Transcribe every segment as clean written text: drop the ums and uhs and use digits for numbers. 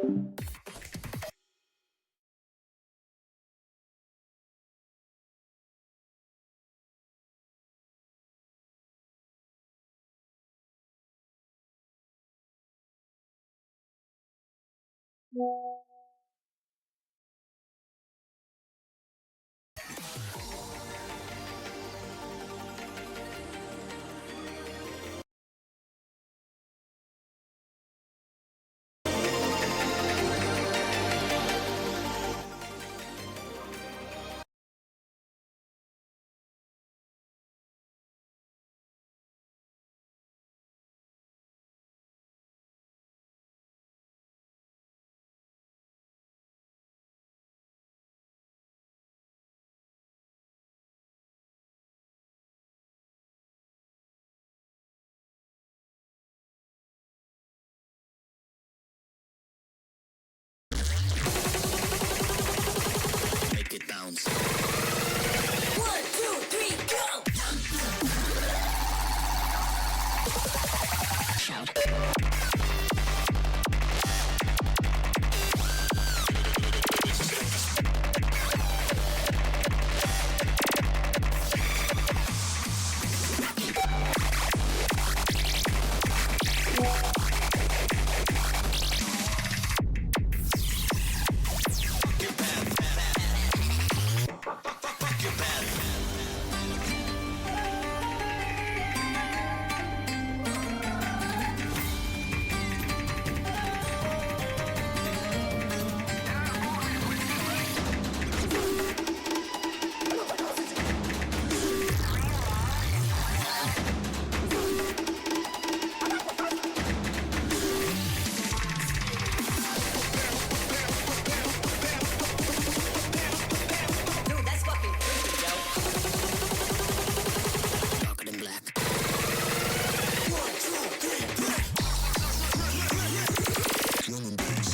Make it bounce. One, two, three, go! Shout. Dude, that's fucking creepy, yo. Darker than black. One, two, three, go! Drum and bass.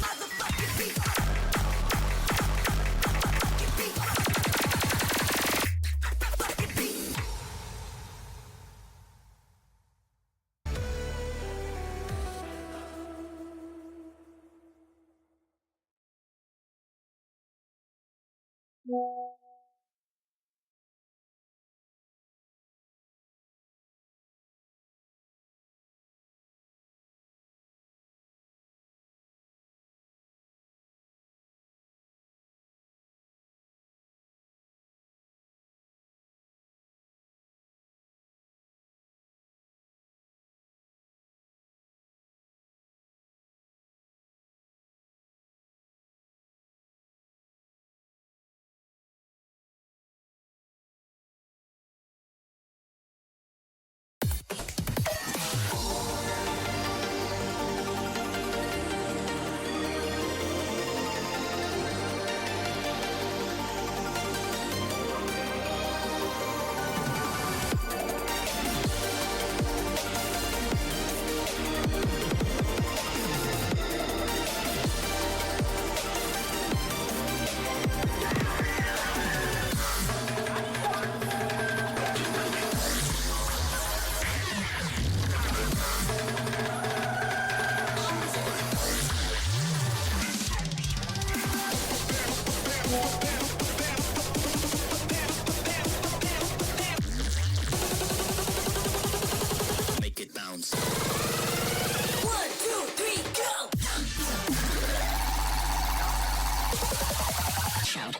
Motherfucking beat. Fucking beat. Make it bounce. One, two, three, go! Shout.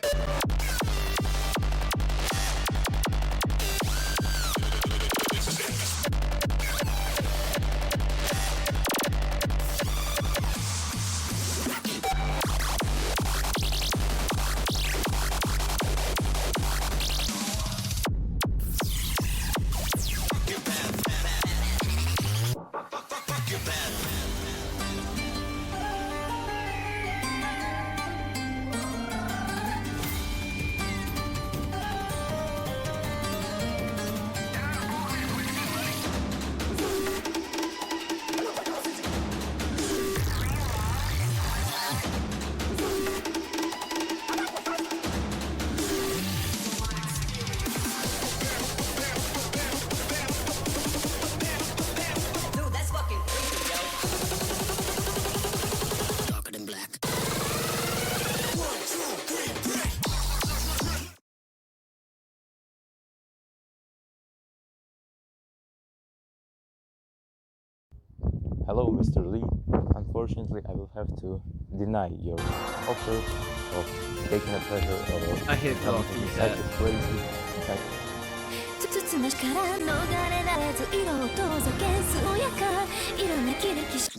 Hello, Mr. Lee. Unfortunately, I will have to deny your offer of taking a pleasure or I hate something Rocky, such a crazy. 包むから逃れられず色を遠ざけ健やか色なき歴史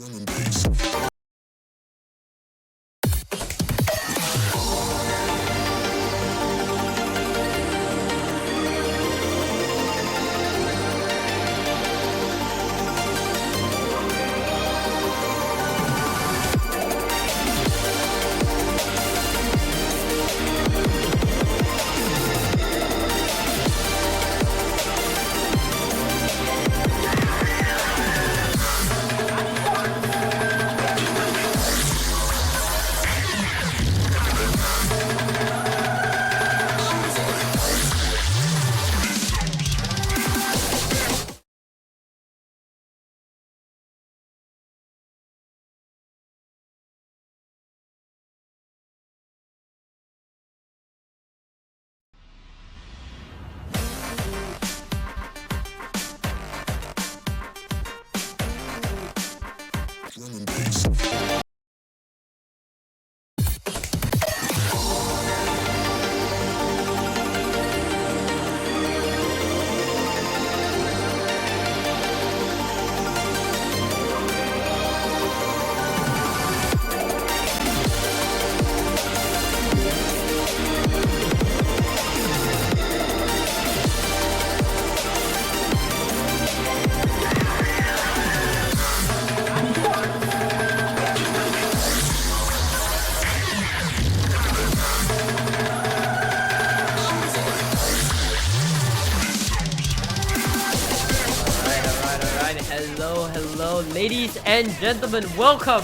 Alright. Hello, ladies and gentlemen. Welcome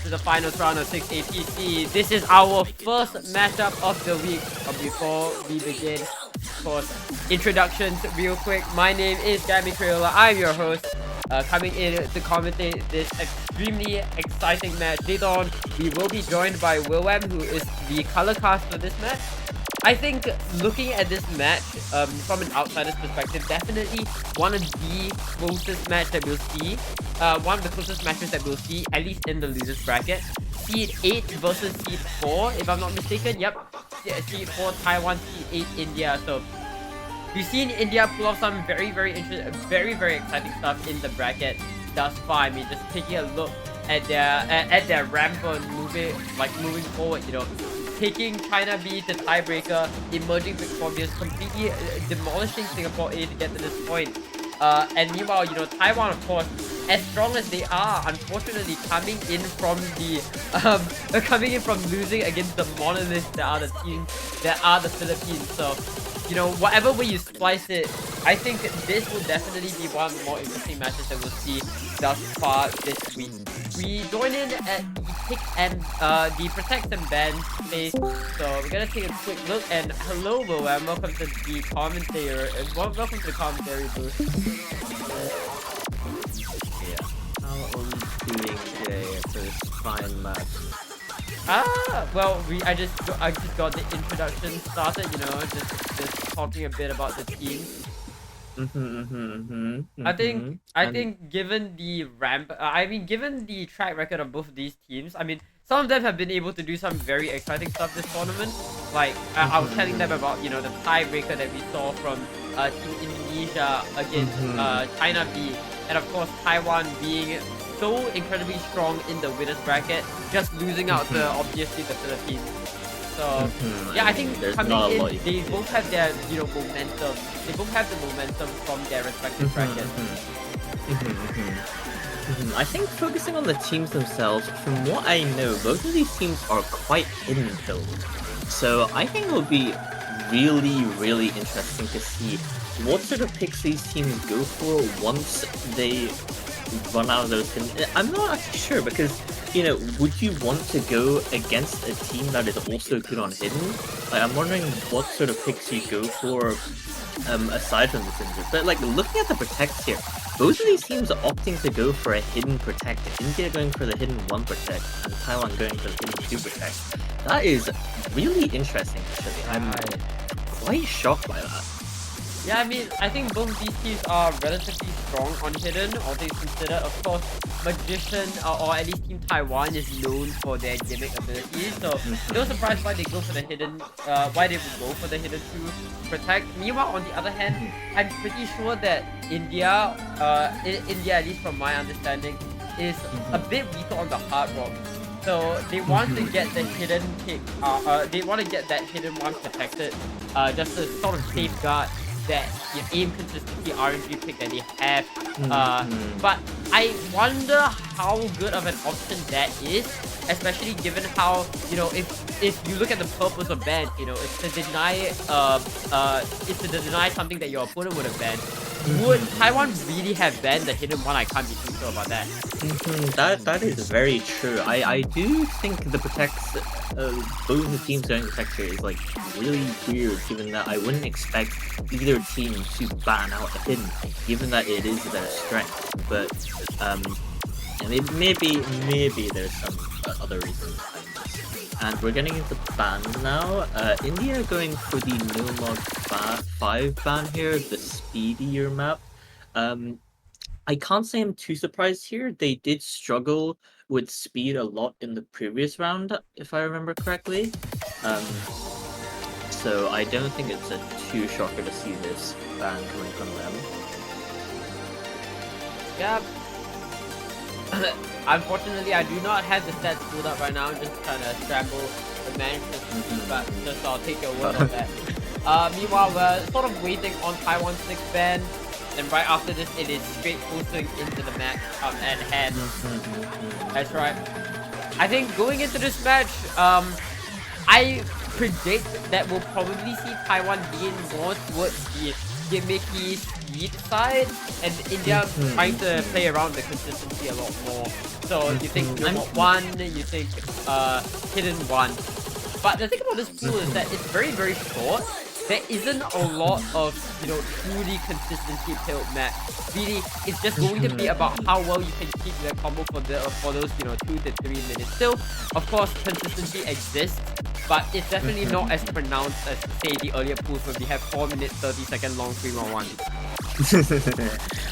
to the finals round of 6 APC. This is our first matchup of the week. But before we begin, of course, introductions real quick. My name is Gabby Crayola. I'm your host. Coming in to commentate this extremely exciting match. Later on, we will be joined by Willem, who is the color cast for this match. I think looking at this match from an outsider's perspective, definitely one of the closest match that we'll see. One of the closest matches that we'll see, at least in the losers bracket. Seed 8 versus Seed 4, if I'm not mistaken. Yep, Seed 4 Taiwan, Seed 8 India. So we've seen India pull off some very exciting stuff in the bracket thus far. I mean, just taking a look at their ramp and moving forward, you know. Taking China B to tiebreaker, emerging victorious, completely demolishing Singapore A to get to this point. And meanwhile, you know, Taiwan, of course, as strong as they are, unfortunately coming in from losing against the monoliths that are the teams that are the Philippines. So, you know, whatever way you splice it, I think this will definitely be one of the more interesting matches that we'll see thus far this week. We join in at the pick and the protect and ban phase, so we're gonna take a quick look. And hello, Willem, welcome to the commentator. Welcome to the commentary booth. Yeah. How are we doing today for this fine match? Well, I just got the introduction started. You know, just talking a bit about the team. I think given the given the track record of both of these teams, I mean, some of them have been able to do some very exciting stuff this tournament. Like I was telling them about, you know, the tiebreaker that we saw from Team Indonesia against China B, and of course Taiwan being so incredibly strong in the winners bracket, just losing out to obviously the Philippines. So yeah, I think coming in, they both have their, you know, momentum. They both have the momentum from their respective brackets. I think focusing on the teams themselves, from what I know, both of these teams are quite hidden build. So I think it will be really interesting to see what sort of picks these teams go for once they run out of those hidden. I'm not actually sure, because, you know, would you want to go against a team that is also good on hidden? Like, I'm wondering what sort of picks you go for aside from the Sinders. But like, looking at the protects here, both of these teams are opting to go for a hidden protect. India going for the hidden 1 protect, and Taiwan going for the hidden 2 protect. That is really interesting, actually. I'm quite shocked by that. Yeah, I mean, I think both these teams are relatively strong on hidden, all things considered. Of course, Magician, or at least Team Taiwan, is known for their gimmick abilities. So no surprise why they go for the hidden, why they would go for the hidden to protect. Meanwhile, on the other hand, I'm pretty sure that India, India, at least from my understanding, is a bit weaker on the hard rock. So they want to get the hidden pick, they want to get that hidden one protected, just to sort of safeguard that aim consistency RNG pick that they have. But I wonder how good of an option that is, especially given how, if you look at the purpose of ban, it's to deny something that your opponent would have banned. Would Taiwan really have banned the hidden one? I can't be too sure about that. That is very true. I do think the protects both the teams going protector is like really weird, given that I wouldn't expect either team to ban out the hidden, given that it is their strength. But and maybe there's some other reasons behind this. And we're getting into bans now. India going for the no mod 5 ban here, the speedier map. I can't say I'm too surprised here. They did struggle with speed a lot in the previous round, if I remember correctly. So I don't think it's a too shocker to see this ban coming from them. Yeah. Unfortunately, I do not have the stats pulled up right now. I'm just trying to scramble the management but just I'll take your word on that. Meanwhile, we're sort of waiting on Taiwan's 6th ban. And right after this, it is straight posting into the match at hand. That's right. I think going into this match, I predict that we'll probably see Taiwan being more towards the gimmicky speed side, and India trying to play around the consistency a lot more. So you think number 1, you think hidden 1. But the thing about this pool is that it's very, very short. There isn't a lot of, truly consistency built map. Really, it's just going to be about how well you can keep the combo for those, 2 to 3 minutes. Still, of course, consistency exists, but it's definitely not as pronounced as, say, the earlier pools where we have 4 minute, 30-second long 3-1-1.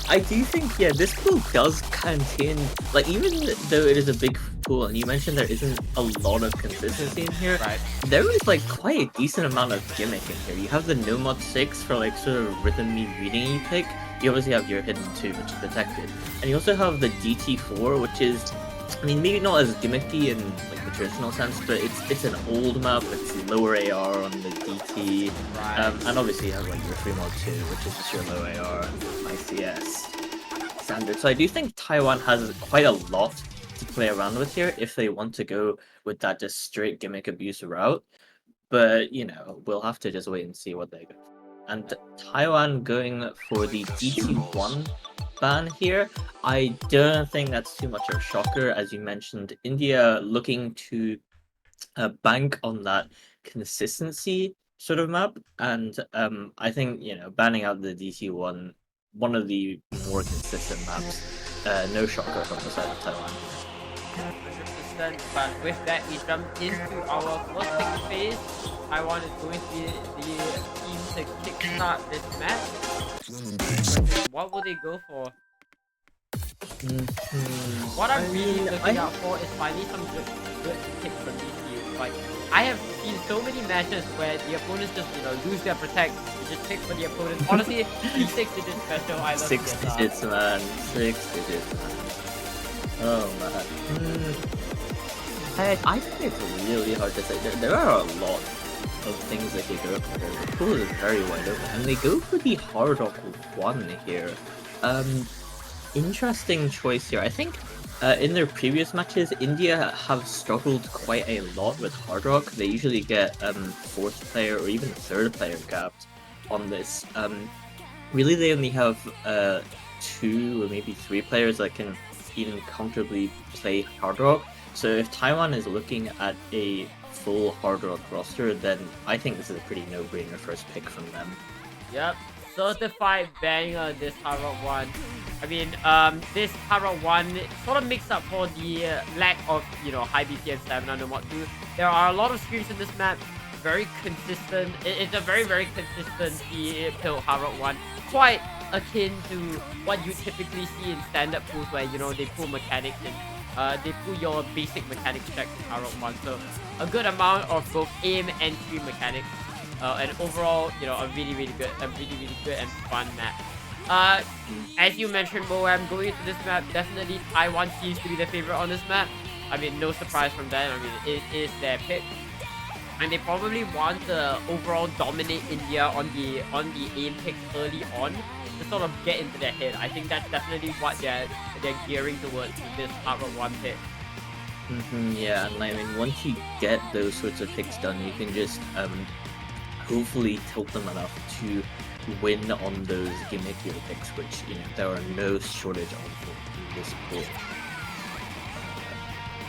I do think, this pool does contain, like, even though it is a big pool, and you mentioned there isn't a lot of consistency in here, right? There is, like, quite a decent amount of gimmick in here. You have the no mod 6 for, like, sort of rhythmy reading you pick. You obviously have your hidden 2, which is protected. And you also have the DT4, which is, I mean, maybe not as gimmicky in, like, the traditional sense, but it's an old map. It's lower AR on the DT. Right. And obviously you have, like, your 3 mod 2, which is just your low AR ICS standard. So I do think Taiwan has quite a lot to play around with here if they want to go with that just straight gimmick abuse route. But, we'll have to just wait and see what they go. And Taiwan going for the DT1 ban here, I don't think that's too much of a shocker. As you mentioned, India looking to bank on that consistency sort of map, and I think, banning out the DT1, one of the more consistent maps, no shocker from the side of Taiwan. 100%, but with that, we jump into our first pick phase. Taiwan is going to be the team to kickstart this match. What will they go for? What I'm really looking out for is finding some good picks from these teams. Like, I have seen so many matches where the opponents just, lose their protect. You just pick for the opponent. Honestly, the 6-digit special, I love 6 digits, man. 6 digits, man. Oh, man. I think it's really hard to say. There are a lot of things they could go for. The pool is very wide open, and they go for the hard rock 1 here. Interesting choice here. I think in their previous matches, India have struggled quite a lot with hard rock. They usually get 4th player or even 3rd player gapped on this. Really, they only have 2 or maybe 3 players that can even comfortably play hard rock. So if Taiwan is looking at a full hard rock roster, then I think this is a pretty no-brainer first pick from them. Yep, certified banger, this hard rock 1. I mean, this hard rock 1 sort of makes up for the lack of, high BPM stamina no mod 2. There are a lot of screens in this map. very consistent. It's a very consistent build hard rock one, quite akin to what you typically see in standard pools, where you know they pull mechanics and they pull your basic mechanics check in hard rock one. So a good amount of both aim and stream mechanics, and overall, you know, a really good and fun map. As you mentioned, Moam, going into this map, definitely Taiwan seems to be the favorite on this map. I mean, no surprise from that. I mean, it is their pick, and they probably want to overall dominate India on the aim picks early on to sort of get into their head. I think that's definitely what they're gearing towards with this hard rock one pick. Yeah, and I mean, once you get those sorts of picks done, you can just hopefully tilt them enough to win on those gimmickier picks, which, you know, there are no shortage of in this pool.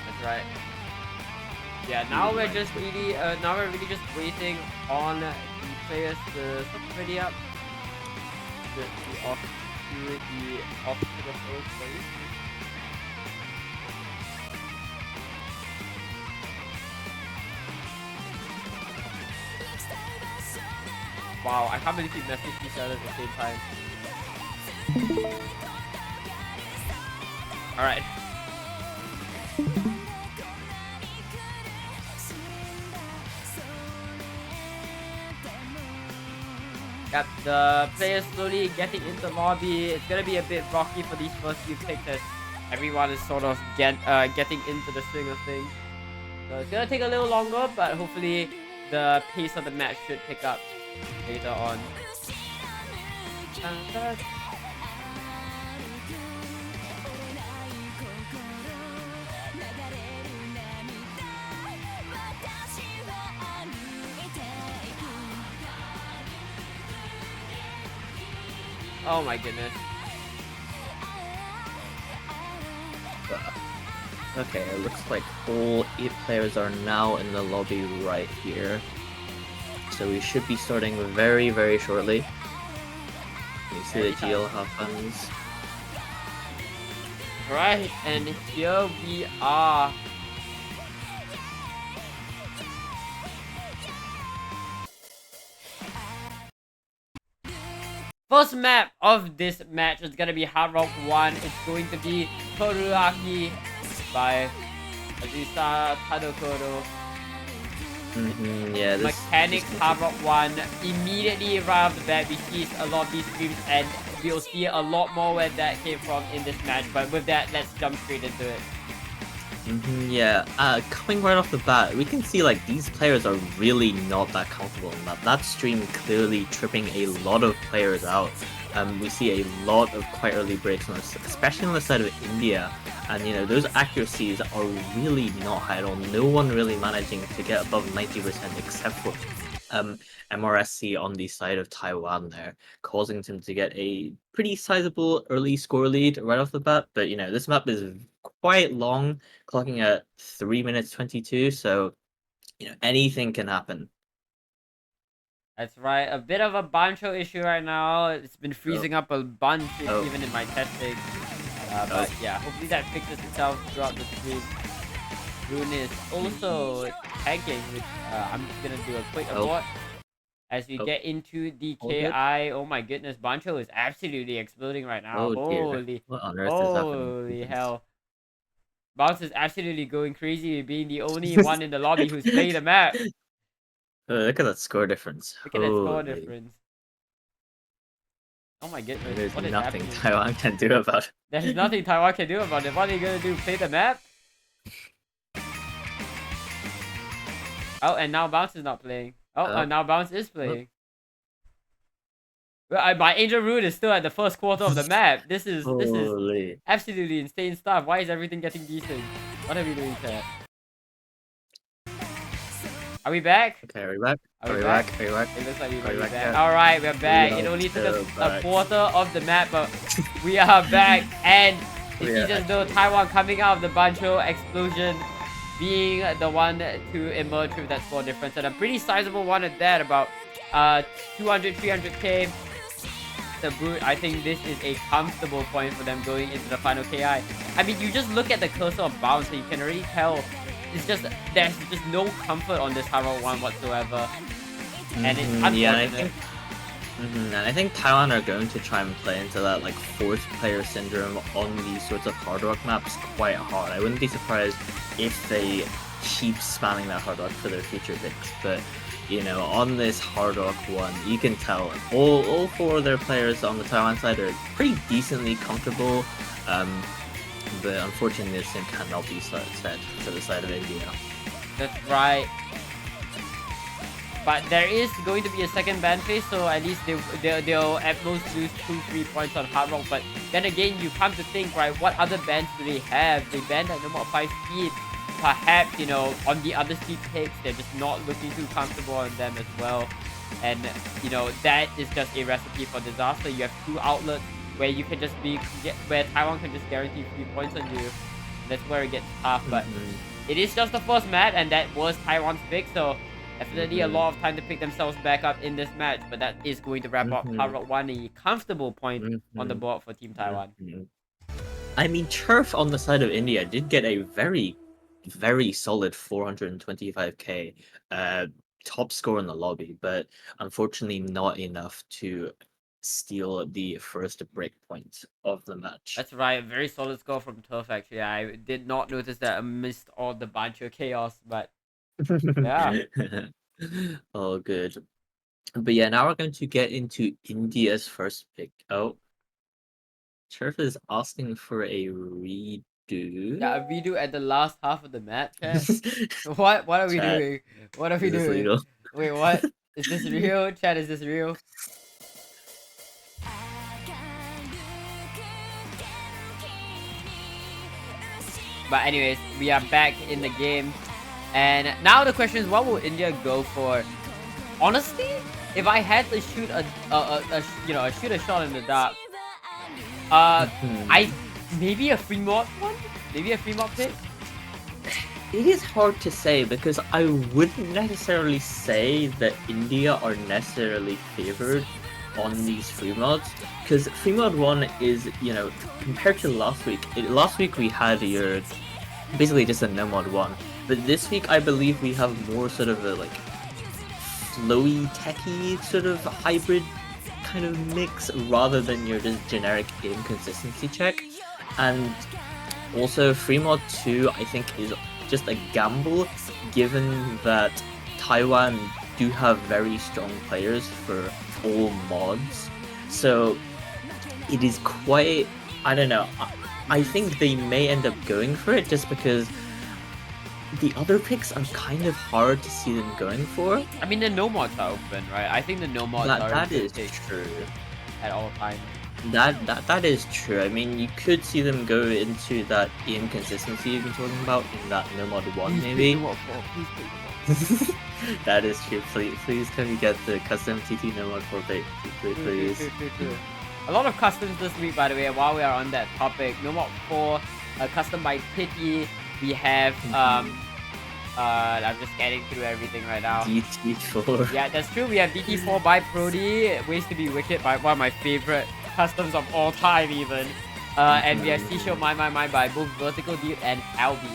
That's right. Yeah, now we're just really just waiting on the players to sort of ready up to the off to the first place. Wow, I can't believe we messaged each other at the same time. Alright. Got the players slowly getting into lobby. It's gonna be a bit rocky for these first few picks as everyone is sort of getting into the swing of things. So it's gonna take a little longer, but hopefully the pace of the match should pick up later on. Oh my goodness. Okay, it looks like all 8 players are now in the lobby right here. So we should be starting very shortly. You see the GL happens. Right, and here we are. First map of this match is gonna be Hard Rock 1. It's going to be Toruaki by Azusa Tadokoro. Yeah, this Mechanics Hard Rock 1. Immediately right off the bat, we see a lot of these streams, and we'll see a lot more where that came from in this match. But with that, let's jump straight into it. Yeah, coming right off the bat, we can see like these players are really not that comfortable in that stream, clearly tripping a lot of players out. We see a lot of quite early breaks, especially on the side of India, and you know, those accuracies are really not high at all. No one really managing to get above 90% except for MRSC on the side of Taiwan there, causing them to get a pretty sizable early score lead right off the bat. But you know, this map is quite long, clocking at 3 minutes 22, so you know, anything can happen. That's right, a bit of a Bancho issue right now. It's been freezing up a bunch even in my testing. But yeah, hopefully that fixes itself throughout the stream. Rune is also tanking, which I'm just gonna do a quick abort. As we get into the KI, oh my goodness, Bancho is absolutely exploding right now. Holy hell. Bounce is absolutely going crazy, being the only one in the lobby who's playing the map. Look at that score difference. Look at that score difference. Oh my goodness. There's what is nothing happening? Taiwan can do about it. There's nothing Taiwan can do about it. What are they gonna do? Play the map? Oh, and now Bounce is not playing. Oh, now Bounce is playing. Well, my Angel Root is still at the first quarter of the map. This is absolutely insane stuff. Why is everything getting decent? What are we doing, chat? Are we back? Okay, are we back? Are we back? Are we back? It looks like we might be back. Yeah. Alright, we're back. It only took us a quarter of the map, but we are back. And it seems as though Taiwan coming out of the Bancho explosion being the one to emerge with that score difference. And a pretty sizable one at that, about 200, 300k. The Brute, I think this is a comfortable point for them going into the final KI. I mean, you just look at the cursor of Bounce and you can already tell it's just there's just no comfort on this Hard Rock 1 whatsoever, and it's unfortunate. Yeah, and I think Taiwan are going to try and play into that like fourth player syndrome on these sorts of hard rock maps quite hard. I wouldn't be surprised if they keep spamming that hard rock for their future picks. But you know, on this hard rock 1, you can tell all four of their players on the Taiwan side are pretty decently comfortable. But unfortunately, the same cannot be said for the side of India. That's right. But there is going to be a second ban phase, so at least they'll at most lose 2-3 points on Hard Rock. But then again, you come to think, right, what other bans do they have? They banned at number 5 speed. Perhaps, you know, on the other speed picks, they're just not looking too comfortable on them as well. And, you know, that is just a recipe for disaster. You have 2 outlets where you can just where Taiwan can just guarantee 3 points on you. That's where it gets tough. But it is just the first match, and that was Taiwan's pick, so definitely a lot of time to pick themselves back up in this match, but that is going to wrap up Hard Rock 1, a comfortable point on the board for Team Taiwan. I mean, Turf on the side of India did get a very, very solid 425k top score in the lobby, but unfortunately not enough to steal the first break point of the match. That's right, a very solid score from Turf actually. I did not notice that amidst all the Bancho chaos, but yeah. Oh, good. But yeah, now we're going to get into India's first pick. Oh, Turf is asking for a redo. Yeah, a redo at the last half of the match. What are we doing? What are we doing? Legal? Wait, what? Is this real? Chat, is this real? But anyways, we are back in the game. And now the question is, what will India go for? Honestly, if I had to shoot shoot a shot in the dark, maybe a free mod one, maybe a free mod pick. It is hard to say because I wouldn't necessarily say that India are necessarily favored on these free mods, because free mod 1 is, you know, compared to last week. Last week we had your basically just a no mod 1. But this week, I believe we have more sort of a like flowy, techy sort of hybrid kind of mix rather than your just generic inconsistency check. And also, free mod 2, I think, is just a gamble, given that Taiwan do have very strong players for all mods. So it is quite, I don't know. I think they may end up going for it just because the other picks are kind of hard to see them going for. I mean, the no mods are open, right? I think the no mods are that is true at all times. That is true. I mean, you could see them go into that inconsistency you've been talking about in that no mod 1 maybe. That is true. Please can we get the custom TT no mod 4 pick, please. A lot of customs this week, by the way. While we are on that topic, no mod 4, custom by Pity. We have I'm just getting through everything right now. DT4. Yeah, that's true. We have DT4 by Prody, Ways to be Wicked by one of my favorite customs of all time even. And we have Seashell My by both Vertical Dude and Albi.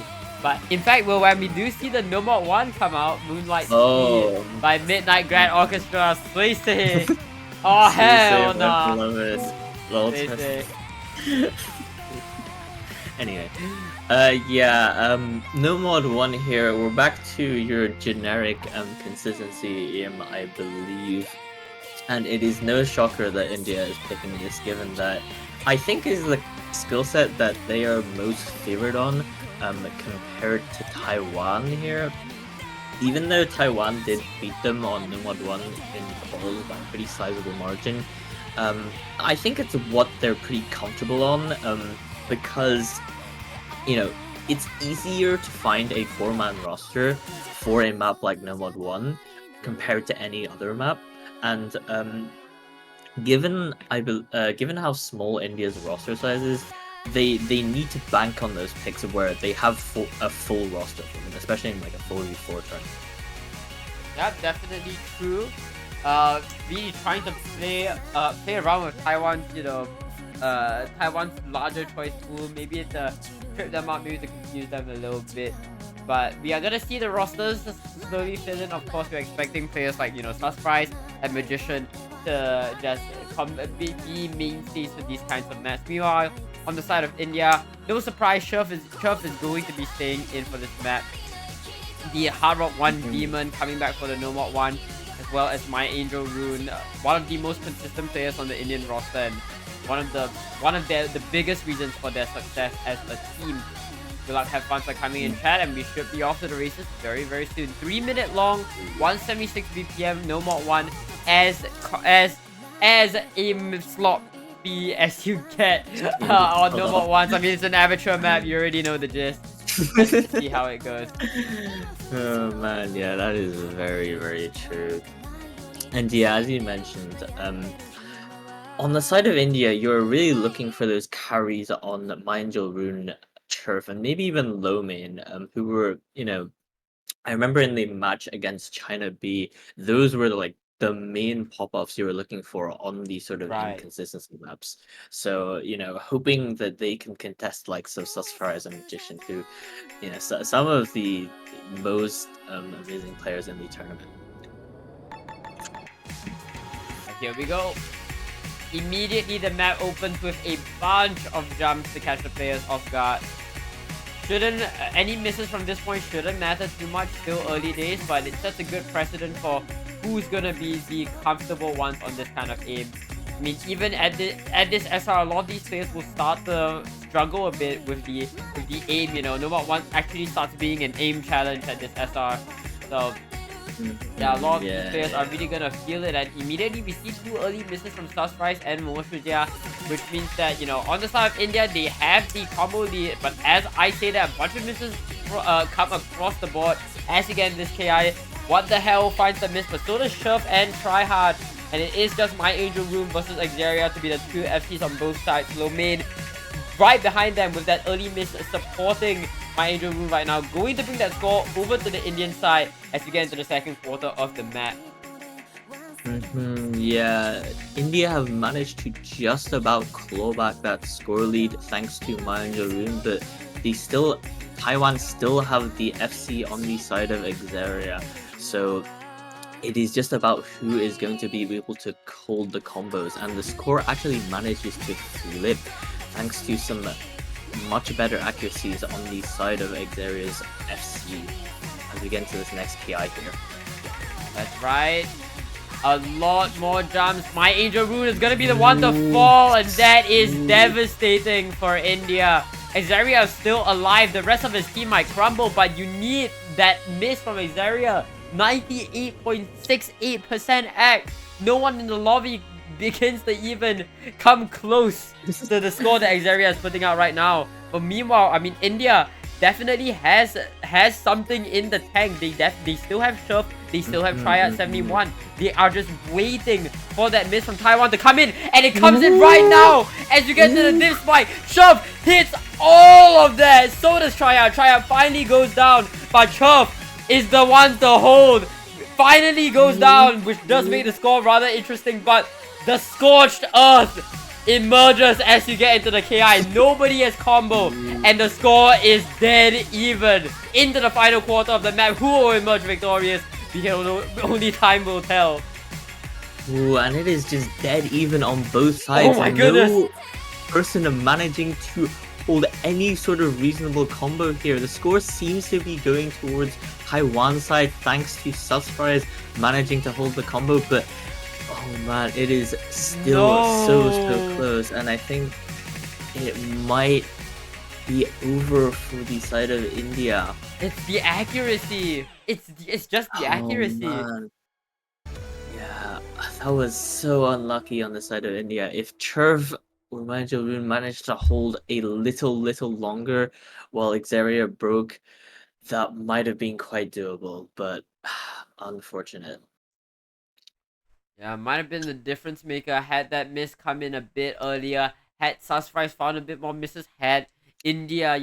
But in fact, well, when we do see the No Mod 1 come out, Moonlight Sea by Midnight Grand Orchestra, Swayze. Oh hell no! Anyway, no mod 1 here. We're back to your generic consistency aim, I believe. And it is no shocker that India is picking this, given that I think is the skill set that they are most favored on compared to Taiwan here. Even though Taiwan did beat them on no mod 1 in quals by a pretty sizable margin, I think it's what they're pretty comfortable on, because, you know, it's easier to find a 4-man roster for a map like no mod 1 compared to any other map. And given how small India's roster size is, they need to bank on those picks where they have a full roster for them, especially in like a 4v4 tournament. Yeah, definitely true. Really trying to play around with Taiwan's, Taiwan's larger choice pool. Maybe it's a trip them out, maybe to confuse them a little bit. But we are gonna see the rosters slowly fill in. Of course, we're expecting players like, Surprise and Magician to just be mainstays for these kinds of maps. Meanwhile, on the side of India, no surprise, Churf is going to be staying in for this map. The Hard Rock 1 Demon coming back for the No Mod 1, as well as My Angel Rune, one of the most consistent players on the Indian roster, and one of the biggest reasons for their success as a team. Good luck, have fun for coming in, chat, and we should be off to the races very, very soon. 3-minute long, 176 BPM, No Mod 1, as a sloppy as you get on No Mod 1. I mean, it's an amateur map, you already know the gist. Let's see how it goes. Oh man, yeah, that is very, very true. And yeah, as you mentioned, on the side of India, you're really looking for those carries on Mindjal Rune, Turf, and maybe even Low Main, who were, I remember in the match against China B, those were like the main pop-offs you were looking for on these sort of Right. inconsistency maps. So, hoping that they can contest like Susfire as a Magician, who, some of the most amazing players in the tournament. Here we go. Immediately the map opens with a bunch of jumps to catch the players off guard. Any misses from this point shouldn't matter too much, still early days, but it sets a good precedent for who's gonna be the comfortable ones on this kind of aim. I mean, even at this SR, a lot of these players will start to struggle a bit with the aim, No Mod 1 actually starts being an aim challenge at this SR. So yeah, a lot of these players are really gonna feel it, and immediately we see 2 early misses from Susprice and Momoshuja, which means that, on the side of India, they have the combo lead, but as I say that, a bunch of misses come across the board. As again, this KI, what the hell, finds the miss, but so does Shurf and Tryhard, and it is just My Angel Rune versus Xeria to be the 2 FCs on both sides. Lomain right behind them with that early miss supporting My Angel Rune right now, going to bring that score over to the Indian side as we get into the second quarter of the map. Yeah, India have managed to just about claw back that score lead thanks to My Angel Rune, but Taiwan still have the FC on the side of Xeria, so it is just about who is going to be able to hold the combos, and the score actually manages to flip thanks to some much better accuracies on the side of Xeria's FC as we get into this next PI here. That's right. A lot more jumps. My Angel Rune is gonna be the one to fall, and that is devastating for India. Xeria is still alive. The rest of his team might crumble, but you need that miss from Xeria. 98.68% act. No one in the lobby begins to even come close to the score that Xeria is putting out right now. But meanwhile, I mean, India definitely has something in the tank. They still have Shurf, they still have Triad 71. They are just waiting for that miss from Taiwan to come in, and it comes in right now as you get to the div spike. Shurf hits all of that. So does Triad. Triad finally goes down, but Shurf is the one to hold. Finally goes down, which does make the score rather interesting, but the scorched earth emerges as you get into the KI. Nobody has combo, and the score is dead even. Into the final quarter of the map, who will emerge victorious? Only time will tell. Ooh, and it is just dead even on both sides. Oh my goodness. No person managing to hold any sort of reasonable combo here. The score seems to be going towards Taiwan's side thanks to Susprice managing to hold the combo, but oh man, it is still so close, and I think it might be over for the side of India. It's the accuracy. It's just the accuracy. Man. Yeah, that was so unlucky on the side of India. If Cherv or Mindjal Rune managed to hold a little longer while Xeria broke, that might have been quite doable, but unfortunate. Yeah, might have been the difference maker had that miss come in a bit earlier. Had Susprice found a bit more misses. Had India,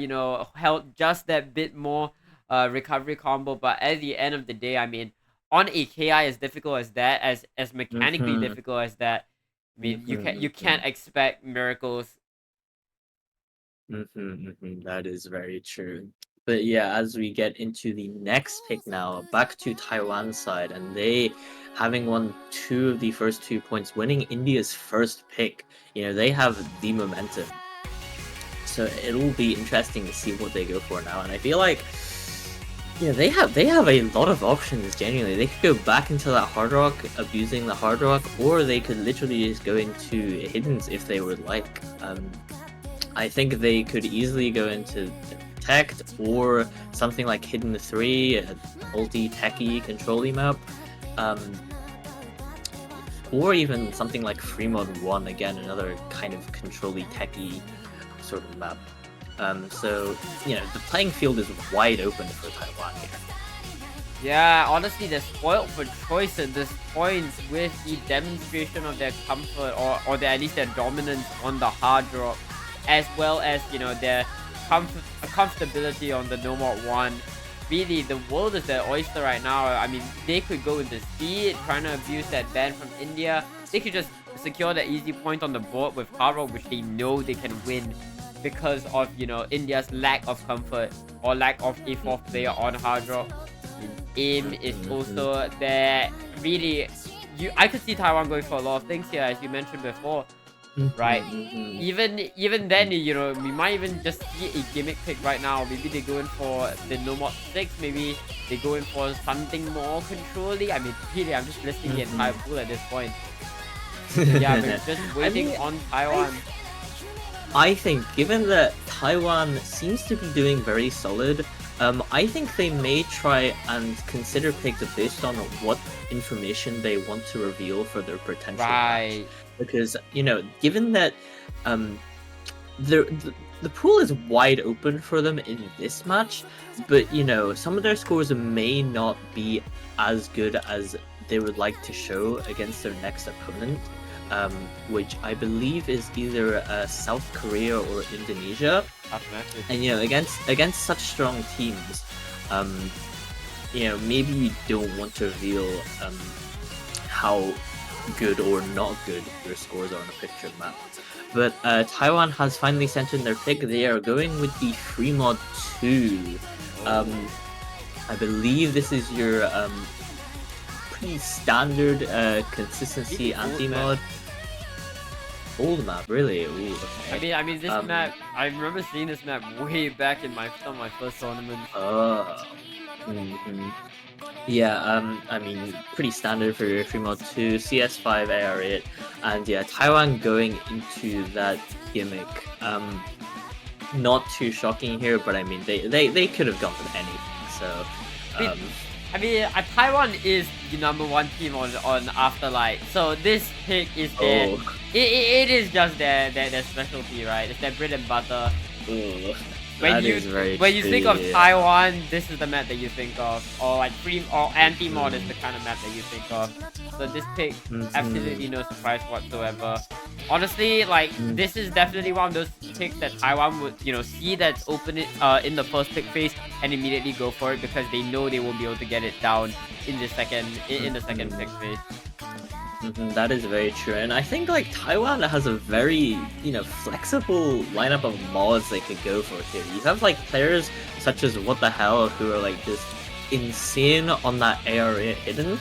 held just that bit more recovery combo. But at the end of the day, I mean, on a KI as difficult as that, as mechanically difficult as that, I mean, you can't expect miracles. That is very true. But yeah, as we get into the next pick now, back to Taiwan's side, and they having won 2 of the first 2 points, winning India's first pick. They have the momentum. So it'll be interesting to see what they go for now. And I feel like they have a lot of options genuinely. They could go back into that hard rock, abusing the hard rock, or they could literally just go into hiddens if they would like. I think they could easily go into Protect or something like Hidden 3, multi-techy control-y map. Or even something like Fremont 1, again, another kind of control-y techy sort of map. So, the playing field is wide open for Taiwan here. Yeah, honestly, they're spoiled for choice at this point with the demonstration of their comfort or at least their dominance on the hard drop, as well as, their comfortability on the No More 1. Really, the world is their oyster right now. I mean, they could go into speed, trying to abuse that ban from India. They could just secure the easy point on the board with hard rock, which they know they can win because of, India's lack of comfort or lack of a fourth player on hard rock. Aim is also there. Really, I could see Taiwan going for a lot of things here, as you mentioned before, right? Even then, we might even just see a gimmick pick right now. Maybe they go in for the No Mod 6. Maybe they go in for something more controlly. I mean, really, I'm just listing the entire pool at this point. Yeah, we're just waiting on Taiwan. I think, given that Taiwan seems to be doing very solid, I think they may try and consider picks based on what information they want to reveal for their potential match. Because, given that the pool is wide open for them in this match, but, some of their scores may not be as good as they would like to show against their next opponent. Which I believe is either South Korea or Indonesia. And against such strong teams, maybe you don't want to reveal how good or not good your scores are on a picture map. But Taiwan has finally sent in their pick. They are going with the Fremont 2. I believe this is your pretty standard consistency anti-mod. Old map, really? Ooh, okay. I mean, this map. I remember seeing this map way back in some of my first tournaments. Yeah. I mean, pretty standard for your Fremont 2, CS5, AR8, and yeah, Taiwan going into that gimmick. Not too shocking here, but I mean, they could have gone with anything. So. I mean, Taiwan is the #1 team on Afterlight, so this pick is their. It is just their specialty, right? It's their bread and butter. When you think of Taiwan, this is the map that you think of, or like or anti-mod is the kind of map that you think of. So this pick, absolutely no surprise whatsoever. Honestly, this is definitely one of those picks that Taiwan would, see that's open it in the first pick phase and immediately go for it because they know they won't be able to get it down in the second pick phase. That is very true, and I think Taiwan has a very flexible lineup of mods they could go for here. You have players such as What the Hell who are just insane on that AR8 hidden.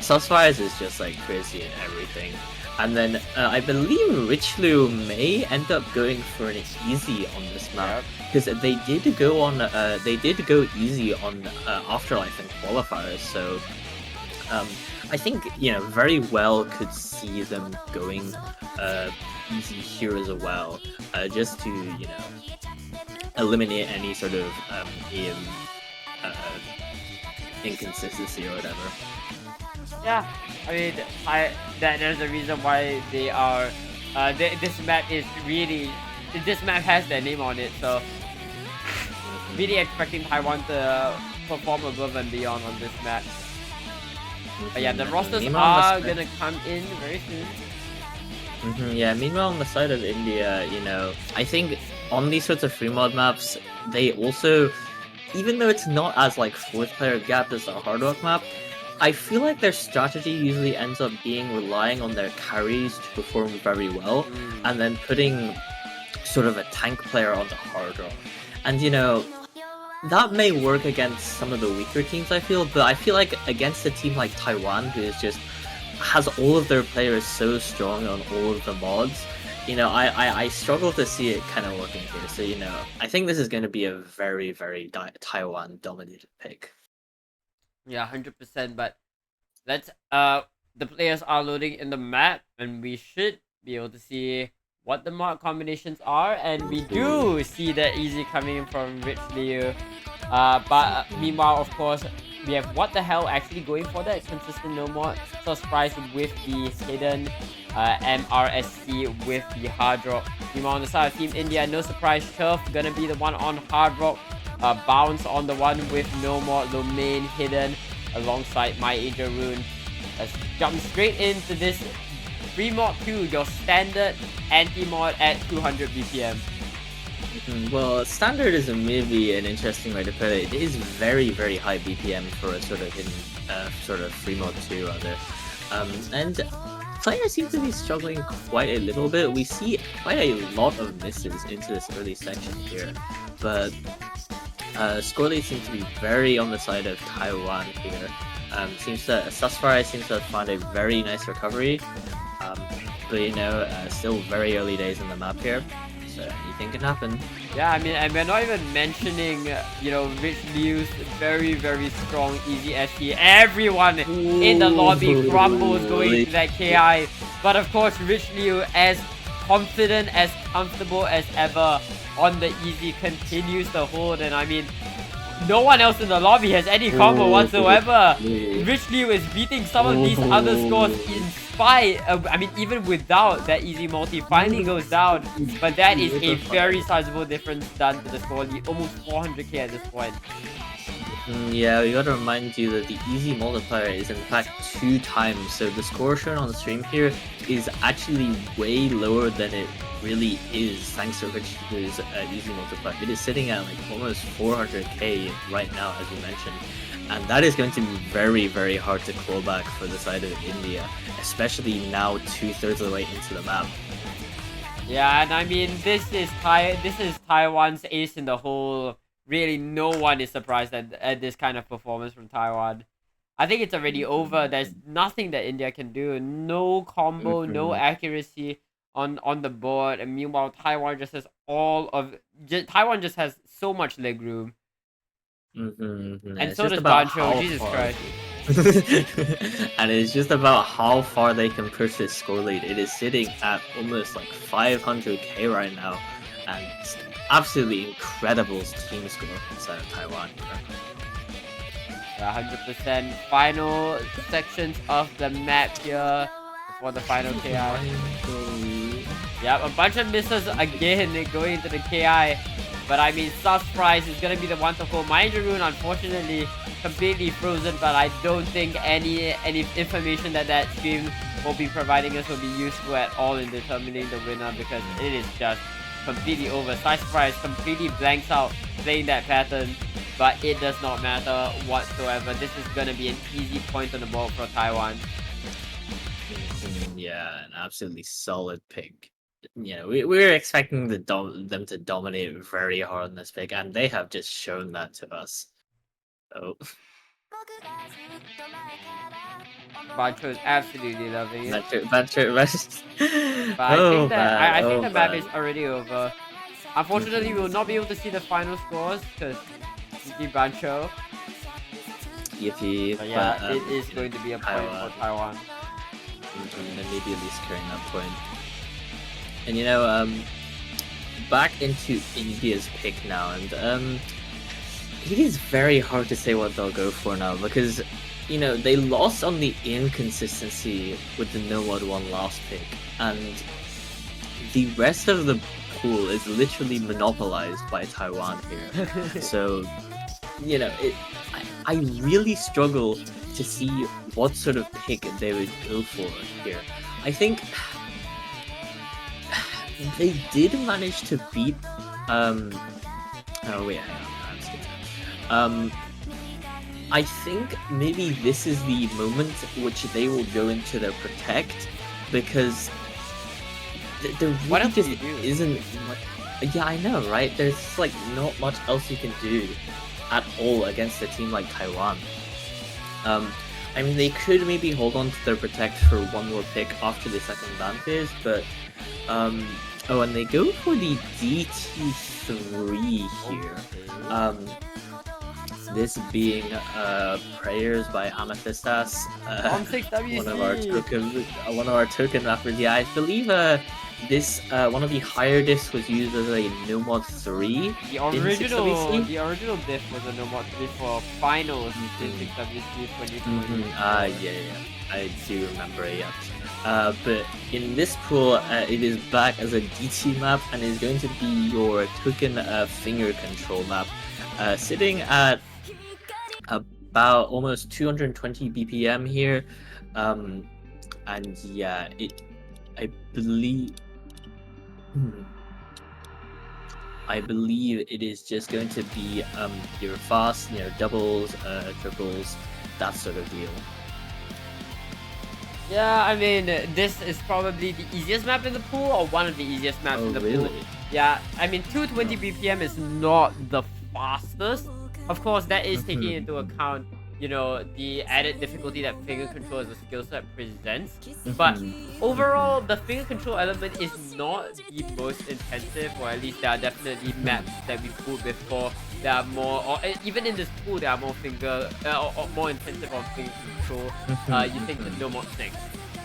Susfires is just crazy and everything. And then I believe Richlu may end up going for an easy on this map because they did go easy on Afterlife and qualifiers. So I think very well could see them going easy here as well, just to eliminate any sort of aim inconsistency or whatever. Yeah, I mean, there's a reason why they are. This map is really. This map has their name on it, so really expecting Taiwan to perform above and beyond on this map. But yeah, the rosters are gonna come in very soon. Yeah, meanwhile on the side of India, I think on these sorts of free mod maps, they also, even though it's not as fourth player gapped as the hard rock map, I feel like their strategy usually ends up being relying on their carries to perform very well, and then putting sort of a tank player on the hard rock. And that may work against some of the weaker teams, I feel, but I feel like against a team like Taiwan, who is just has all of their players so strong on all of the mods, I struggle to see it kind of working here. So, I think this is going to be a very, very Taiwan dominated pick. Yeah, 100%. But let's the players are loading in the map, and we should be able to see what the mod combinations are, and we do see the easy coming from Rich Liu. But meanwhile, of course, we have What the Hell actually going for that consistent no mod. So surprise with the hidden MRSC with the hard rock. Meanwhile, on the side of Team India, no surprise, Turf gonna be the one on hard rock. Bounce on the one with no mod, Domain hidden alongside My Angel Rune. Let's jump straight into this free mod 2, your standard anti-mod at 200 BPM. Well, standard is maybe an interesting way to put it. It is very, very high BPM for a sort of hidden, sort of free mod 2 rather. And players seem to be struggling quite a little bit. We see quite a lot of misses into this early section here, but score lead seems to be very on the side of Taiwan here. Susfire seems to have found a very nice recovery, but still very early days in the map here. So anything can happen. Yeah, I mean, and we're not even mentioning, Rich Liu's very, very strong easy SC. Everyone in the lobby crumbles going to that KI. But of course, Rich Liu, as confident, as comfortable as ever on the easy, continues to hold. And I mean, no one else in the lobby has any combo whatsoever. Rich Liu is beating some of these other scores in spite of, I mean, even without that easy multi, finally goes down. But that is a very sizable difference done to the score lead, almost 400k at this point. Yeah, we gotta remind you that the easy multiplier is in fact 2 times, so the score shown on the stream here is actually way lower than it really is thanks to Rich Liu's easy multiplier. It is sitting at like almost 400k right now, as you mentioned, and that is going to be very, very hard to claw back for the side of India, especially now 2/3 of the way into the map. Yeah, and I mean, this is Taiwan's ace in the hole. Really, no one is surprised at this kind of performance from Taiwan. I think it's already over. There's nothing that India can do. No combo, no accuracy on the board. And meanwhile, Taiwan just has Taiwan just has so much leg room. And so does Bancho. Jesus Christ. And it's just about how far they can push this score lead. It is sitting at almost like 500k right now, and it's absolutely incredible team score inside of Taiwan. Yeah, 100%. Final sections of the map here before the final KI. Yep, a bunch of misses again going into the KI. But I mean, Surprise is gonna be the one to hold. My Rune, unfortunately, completely frozen. But I don't think any information that stream will be providing us will be useful at all in determining the winner, because it is just completely over. Surprise completely blanks out playing that pattern, but it does not matter whatsoever. This is gonna be an easy point on the board for Taiwan. Yeah, an absolutely solid pick. We were expecting them to dominate very hard in this pick, and they have just shown that to us. So Bancho is absolutely loving it. Bancho. But I think the map is already over. Unfortunately, we will not be able to see the final scores because GG Bancho. Yippee. But yeah, it is going to be a point for Taiwan. And maybe at least carrying that point. And back into India's pick now, and it is very hard to say what they'll go for now, because they lost on the inconsistency with the no mod 1 last pick, and the rest of the pool is literally monopolized by Taiwan here. So I really struggle to see what sort of pick they would go for here. I think they did manage to beat I think maybe this is the moment which they will go into their protect, because there What really else just do you do? isn't much. Yeah, I know, right? There's like not much else you can do at all against a team like Taiwan. I mean, they could maybe hold on to their protect for one more pick after the second ban phase, but oh, and they go for the DT3 here. This being prayers by Amethystas, On 6WC. one of our token rappers. Yeah, I believe this one of the higher diffs was used as a no mod 3 The in original 6WC. diff was a no mod 3 for finals in 6WC 2020. Yeah, I do remember it. Yeah. But in this pool, it is back as a DT map and is going to be your token finger control map, sitting at about almost 220 BPM here, and yeah, I believe. I believe it is just going to be your fast, doubles, triples, that sort of deal. Yeah, I mean, this is probably the easiest map in the pool, or one of the easiest maps in the pool. Yeah, I mean, 220 BPM is not the fastest. Of course, that is taking into account, the added difficulty that finger control as a skill set presents. But overall, the finger control element is not the most intensive, or at least there are definitely maps that we pulled before that are more, or even in this pool, there are more or more intensive on finger control. You think the No Mod 6.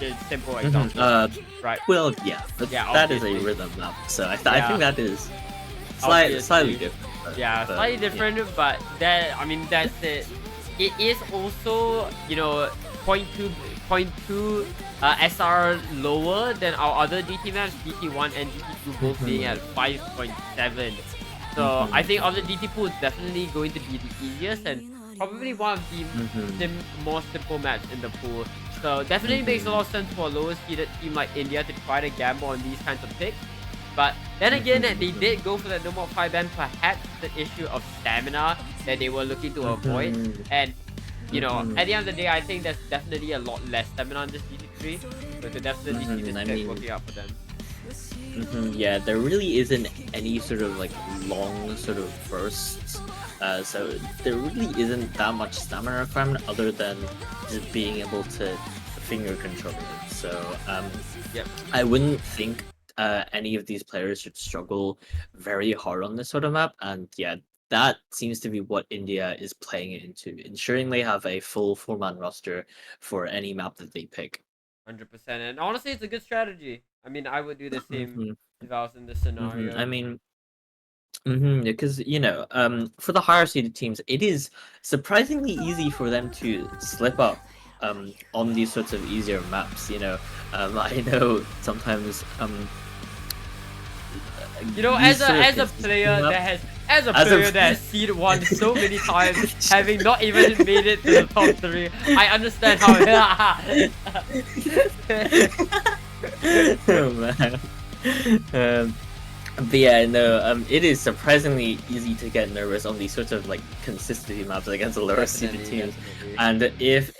Just simple example. Right. Well, yeah, but Yeah, that is a obviously. rhythm map, so I think that is Obviously. slightly different. Yeah, but, slightly different, but that's it. It is also, 0.2 SR lower than our other DT maps, DT1 and DT2 both being at 5.7. So I think of the DT pool is definitely going to be the easiest and probably one of the more simple maps in the pool. So definitely makes a lot of sense for a lower seeded team like India to try to gamble on these kinds of picks. But then again, they did go for the no mod 5 ban, perhaps the issue of stamina that they were looking to avoid. And, at the end of the day, I think there's definitely a lot less stamina on this DT3. So to definitely see this pick working out for them. Yeah, there really isn't any sort of like long sort of bursts. So there really isn't that much stamina requirement other than just being able to finger control it. So I wouldn't think any of these players should struggle very hard on this sort of map, and yeah, that seems to be what India is playing it into, ensuring they have a full 4-man roster for any map that they pick. 100%, and honestly, it's a good strategy. I mean, I would do the same if I was in this scenario. I mean, because for the higher seeded teams, it is surprisingly easy for them to slip up on these sorts of easier maps. I know sometimes as a player that has seeded one so many times, having not even made it to the top 3, I understand how. Oh man. But yeah, no, it is surprisingly easy to get nervous on these sorts of like consistency maps against the lower seeded teams. And if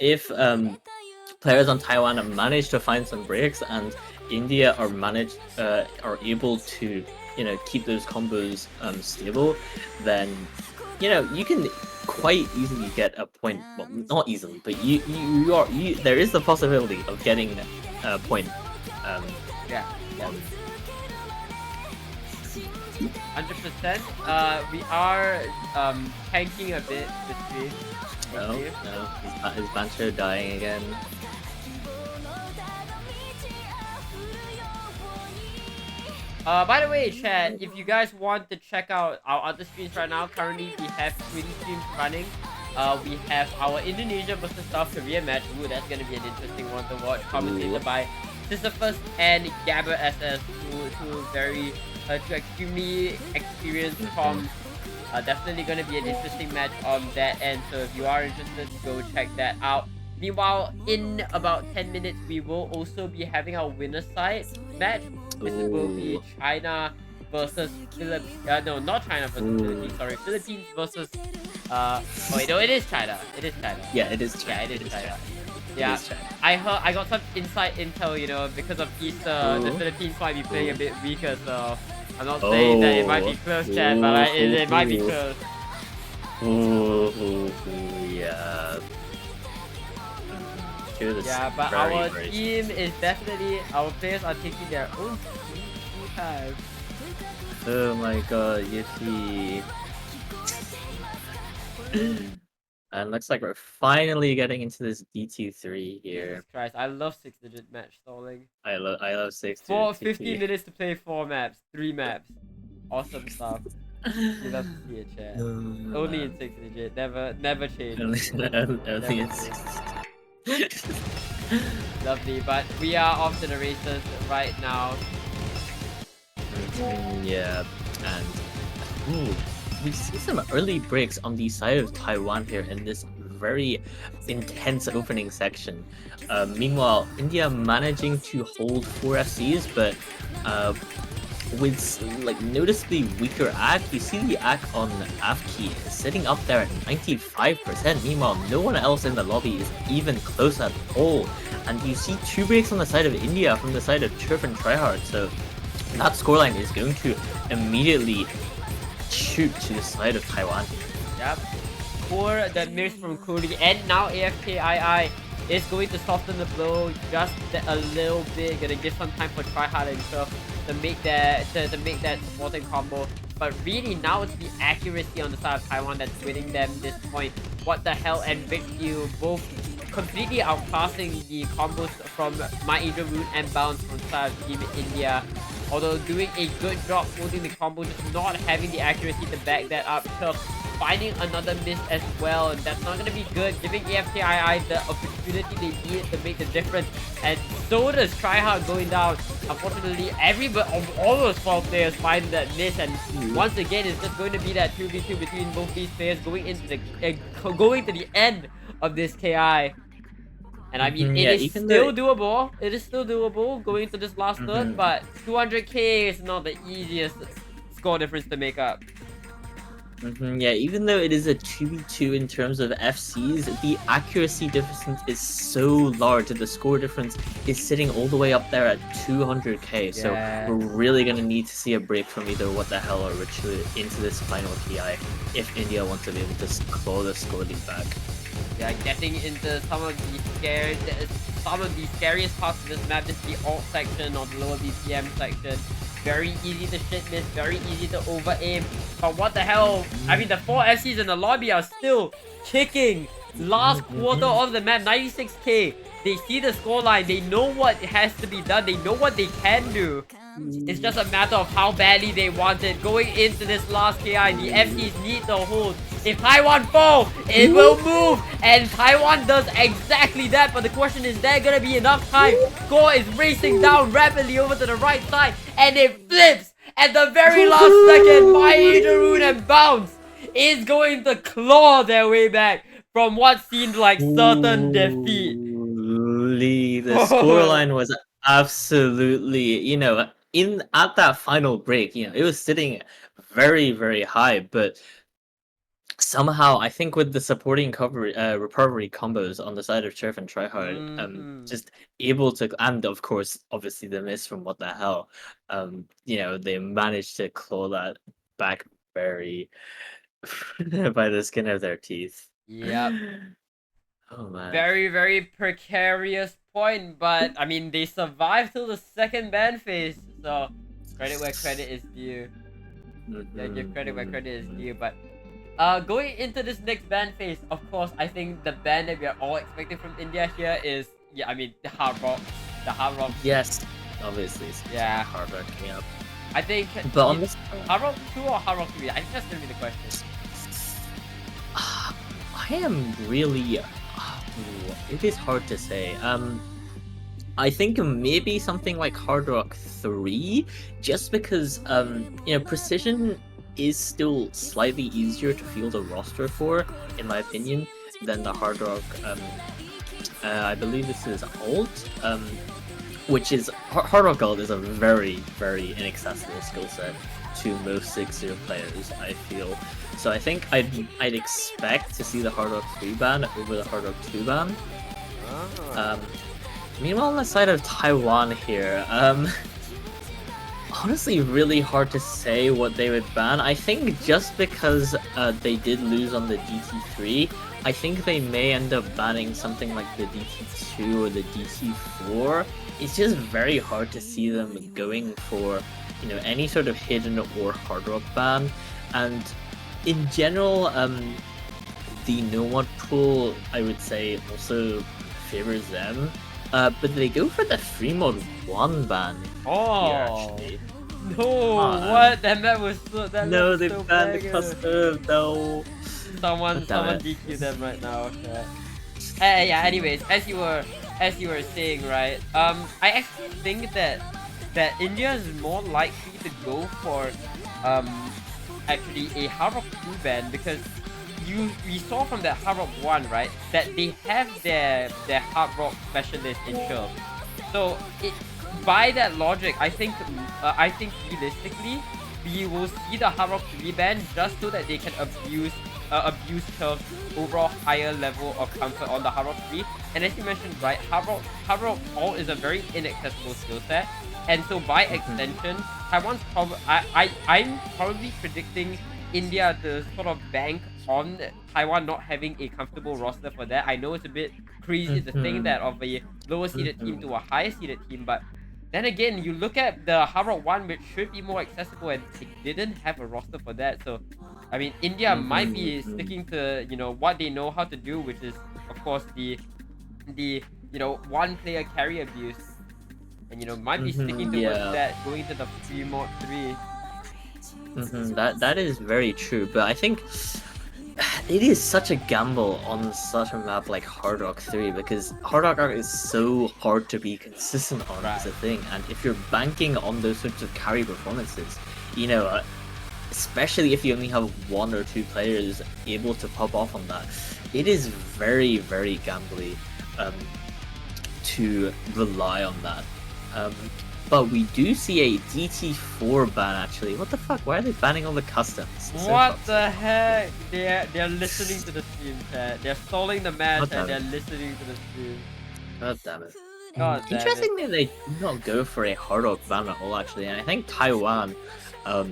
players on Taiwan manage to find some breaks and India are able to keep those combos stable, then you can quite easily get a point. Well, not easily, but there is the possibility of getting a point. Yeah. 100%. We are tanking a bit between. No, his Bancho dying again. By the way, chat, if you guys want to check out our other streams right now, currently we have 20 streams running. We have our Indonesia versus South Korea match. Ooh, that's gonna be an interesting one to watch. Commentated by Sisyphus and Gabber SS, two very two extremely experienced comms. Definitely gonna be an interesting match on that end. So if you are interested, go check that out. Meanwhile, in about 10 minutes, we will also be having our winner side match. Which will be China versus Philippines. No, not China versus Philippines. Sorry, Philippines versus. Oh wait, no, it is China. It is China. Yeah, it is China. Yeah, it is China. Yeah, It is chat. I got some inside intel, because of Easter, the Oh. Philippines might be playing a bit weaker, so I'm not saying that it might be close, chat, but it might be close. Yeah. Sure, this Yeah, but very, our very team is definitely, our players are taking their own time. Oh my god, Yippee. And looks like we're finally getting into this DT3 here. Jesus Christ, I love 6-digit match stalling. I love 6 50 minutes to play 4 maps, 3 maps. Awesome stuff. You love to see it, chat. Only in 6-digit, never change. Only in 6. Lovely, but we are off to the races right now. Yeah, and ooh, we see some early breaks on the side of Taiwan here in this very intense opening section. Meanwhile, India managing to hold 4 FCs, but with like noticeably weaker ACK. You see the ACK on Avki sitting up there at 95%. Meanwhile, no one else in the lobby is even close at all. And you see 2 breaks on the side of India from the side of Turf and Tryhard. So that scoreline is going to immediately shoot to the side of Taiwan. Yep. For the miss from Cody, and now AFKII is going to soften the blow just a little bit. Gonna give some time for Tryhard and Turf to make that supporting combo. But really now it's the accuracy on the side of Taiwan that's winning them this point. What the hell, and Vic you both completely outclassing the combos from My Angel Rune and Bounce from the side of Team India. Although doing a good job holding the combo, just not having the accuracy to back that up. Turf finding another miss as well, and that's not going to be good, giving AFKII the opportunity they need to make the difference. And so does Tryhard going down. Unfortunately, all those 12 players find that miss, and once again it's just going to be that 2v2 between both these players going into the end of this KI. And I mean, it is still doable. It is still doable going into this last third, but 200k is not the easiest score difference to make up. Yeah, even though it is a 2v2 in terms of FCs, the accuracy difference is so large that the score difference is sitting all the way up there at 200k. So we're really going to need to see a break from either What the Hell or Ritual into this final PI if India wants to be able to claw the score lead back. Yeah, getting into some of the scariest parts of this map, just the alt section or the lower BPM section. Very easy to shit miss, very easy to over aim. But what the hell? I mean, the 4 FCs in the lobby are still kicking. Last quarter of the map, 96k. They see the scoreline, they know what has to be done, they know what they can do. It's just a matter of how badly they want it. Going into this last KI, the FCs need to hold. If Taiwan fall, it will move. And Taiwan does exactly that. But the question is, there gonna be enough time? Score is racing down rapidly over to the right side. And it flips at the very last second. My Angel Rune and Bounce is going to claw their way back from what seemed like certain defeat. The scoreline was absolutely, at that final break, it was sitting very, very high, but somehow I think with the supporting recovery combos on the side of Turf and Tryhard, just able to, and of course, obviously the miss from What the Hell, they managed to claw that back very by the skin of their teeth. Yep. Oh man. Very, very precarious point, but I mean, they survived till the second ban phase, so credit where credit is due. Yeah, give credit where credit is due. But going into this next ban phase, of course, I think the ban that we are all expecting from India here is, the Hard Rock. The Hard Rock. Yes, obviously. Yeah. Hard Rock, I think. But on this, Hard Rock 2 or Hard Rock 3? I think that's gonna be the question. I am really. It is hard to say. I think maybe something like Hard Rock 3, just because Precision is still slightly easier to field a roster for, in my opinion, than the Hard Rock. I believe this is Alt, which is Hard Rock Alt is a very, very inaccessible skill set to most 6-0 players, I feel. So I think I'd expect to see the Hard Rock 3 ban over the Hard Rock 2 ban. Ah. Meanwhile, on the side of Taiwan here, honestly, really hard to say what they would ban. I think just because they did lose on the DT3, I think they may end up banning something like the DT2 or the DT4. It's just very hard to see them going for, any sort of hidden or hard rock ban. And in general, the no-mod pool, I would say, also favors them. But they go for the free mode 1 ban here, Oh. actually. No, what? That map was so. That No, map they was so banned the banger. custom. No. Someone damn it. DQ them right now. Okay. Yeah. Anyways, as you were saying, right? I actually think that India is more likely to go for actually a Hard Rock 2 ban, because we saw from that Hard Rock 1, right, that they have their Hard Rock specialist in Churl. So by that logic, I think realistically we will see the Hard Rock 3 ban just so that they can abuse Churl's overall higher level of comfort on the Hard Rock 3. And as you mentioned, right, Hard Rock All is a very inaccessible skill set, and so by extension, Taiwan's I'm probably predicting India to sort of bank on Taiwan not having a comfortable roster for that. I know it's a bit crazy to think that of a lower seeded team to a higher seeded team, but then again, you look at the Hard Rock 1, which should be more accessible, and they didn't have a roster for that. So, I mean, India might be sticking to, what they know how to do, which is, of course, the one player carry abuse. And, might be sticking towards that going into the free mode 3. That is very true, but I think it is such a gamble on such a map like Hard Rock 3, because Hard Rock is so hard to be consistent on as a thing, and if you're banking on those sorts of carry performances, especially if you only have 1 or 2 players able to pop off on that, it is very, very gambly to rely on that. But we do see a DT4 ban actually. What the fuck? Why are they banning all the customs? What the heck? They're listening to the stream chat. They're stalling the match and they're listening to the stream. God damn it. God damn it. Interestingly, they do not go for a hard rock ban at all actually, and I think Taiwan are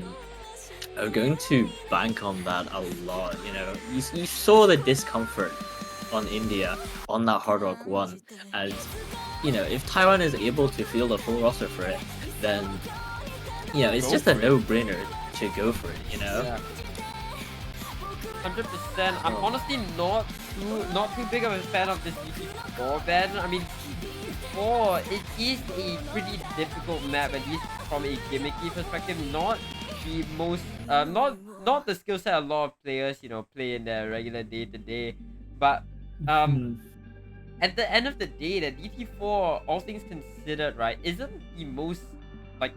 going to bank on that a lot. You saw the discomfort on India on that Hard Rock 1, and if Taiwan is able to field a full roster for it, then it's just a no-brainer to go for it. Yeah. 100%. I'm honestly not too big of a fan of this DT4 ban. I mean, DT4, it is a pretty difficult map, at least from a gimmicky perspective. Not the most not the skill set a lot of players play in their regular day-to-day, but at the end of the day, the DT4, all things considered, right, isn't the most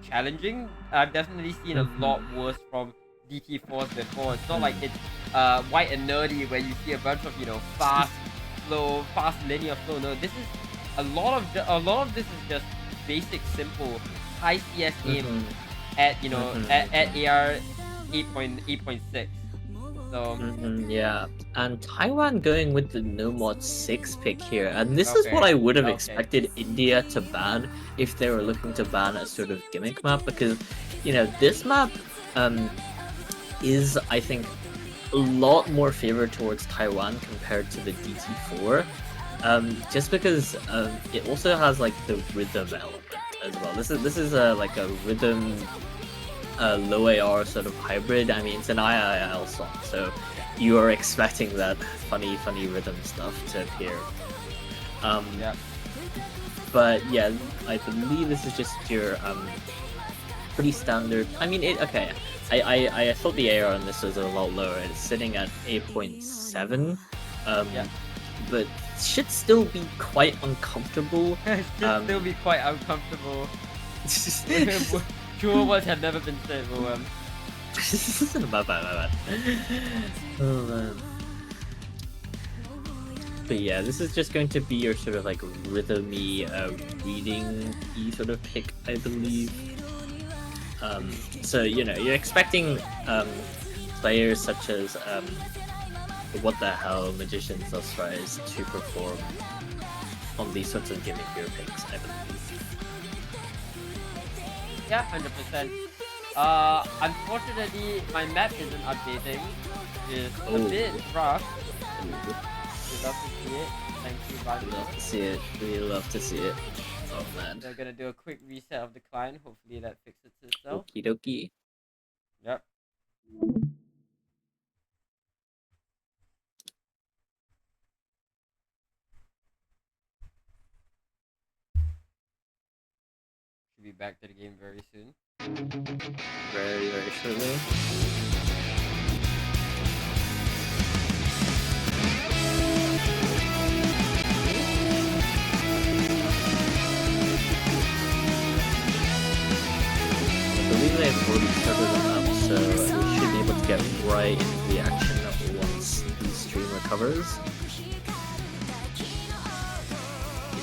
challenging. I've definitely seen a lot worse from DT4s before. It's not like it's white and nerdy where you see a bunch of fast linear flow. No, this is a lot of this is just basic, simple, high CS aim at at AR 8.6. So yeah, and Taiwan going with the no mod 6 pick here, and this is what I would have expected India to ban if they were looking to ban a sort of gimmick map, because this map is, I think, a lot more favored towards Taiwan compared to the DT4, just because it also has the rhythm element as well. This is a rhythm low AR sort of hybrid. I mean, it's an IIL song, so you are expecting that funny rhythm stuff to appear. But yeah, I believe this is just your pretty standard. I mean, I thought the AR on this was a lot lower. It's sitting at 8.7. But should still be quite uncomfortable. Still be quite uncomfortable. True words have never been said, but my bad. Oh man. But yeah, this is just going to be your sort of rhythmy, reading-y sort of pick, I believe. So you're expecting players such as What the Hell, Magician's Lust Rise to perform on these sorts of gimmick hero picks, I believe. Yeah, 100%. Unfortunately, my map isn't updating. It's a bit rough. We'd love to see it. Thank you, We Banjo. love to see it. We love to see it. Oh man. They're gonna do a quick reset of the client. Hopefully that fixes itself. Okie dokie. Yep. Should be back to the game very soon. Very, very shortly. I believe they've already started them up, so we should be able to get right into the action once the stream recovers.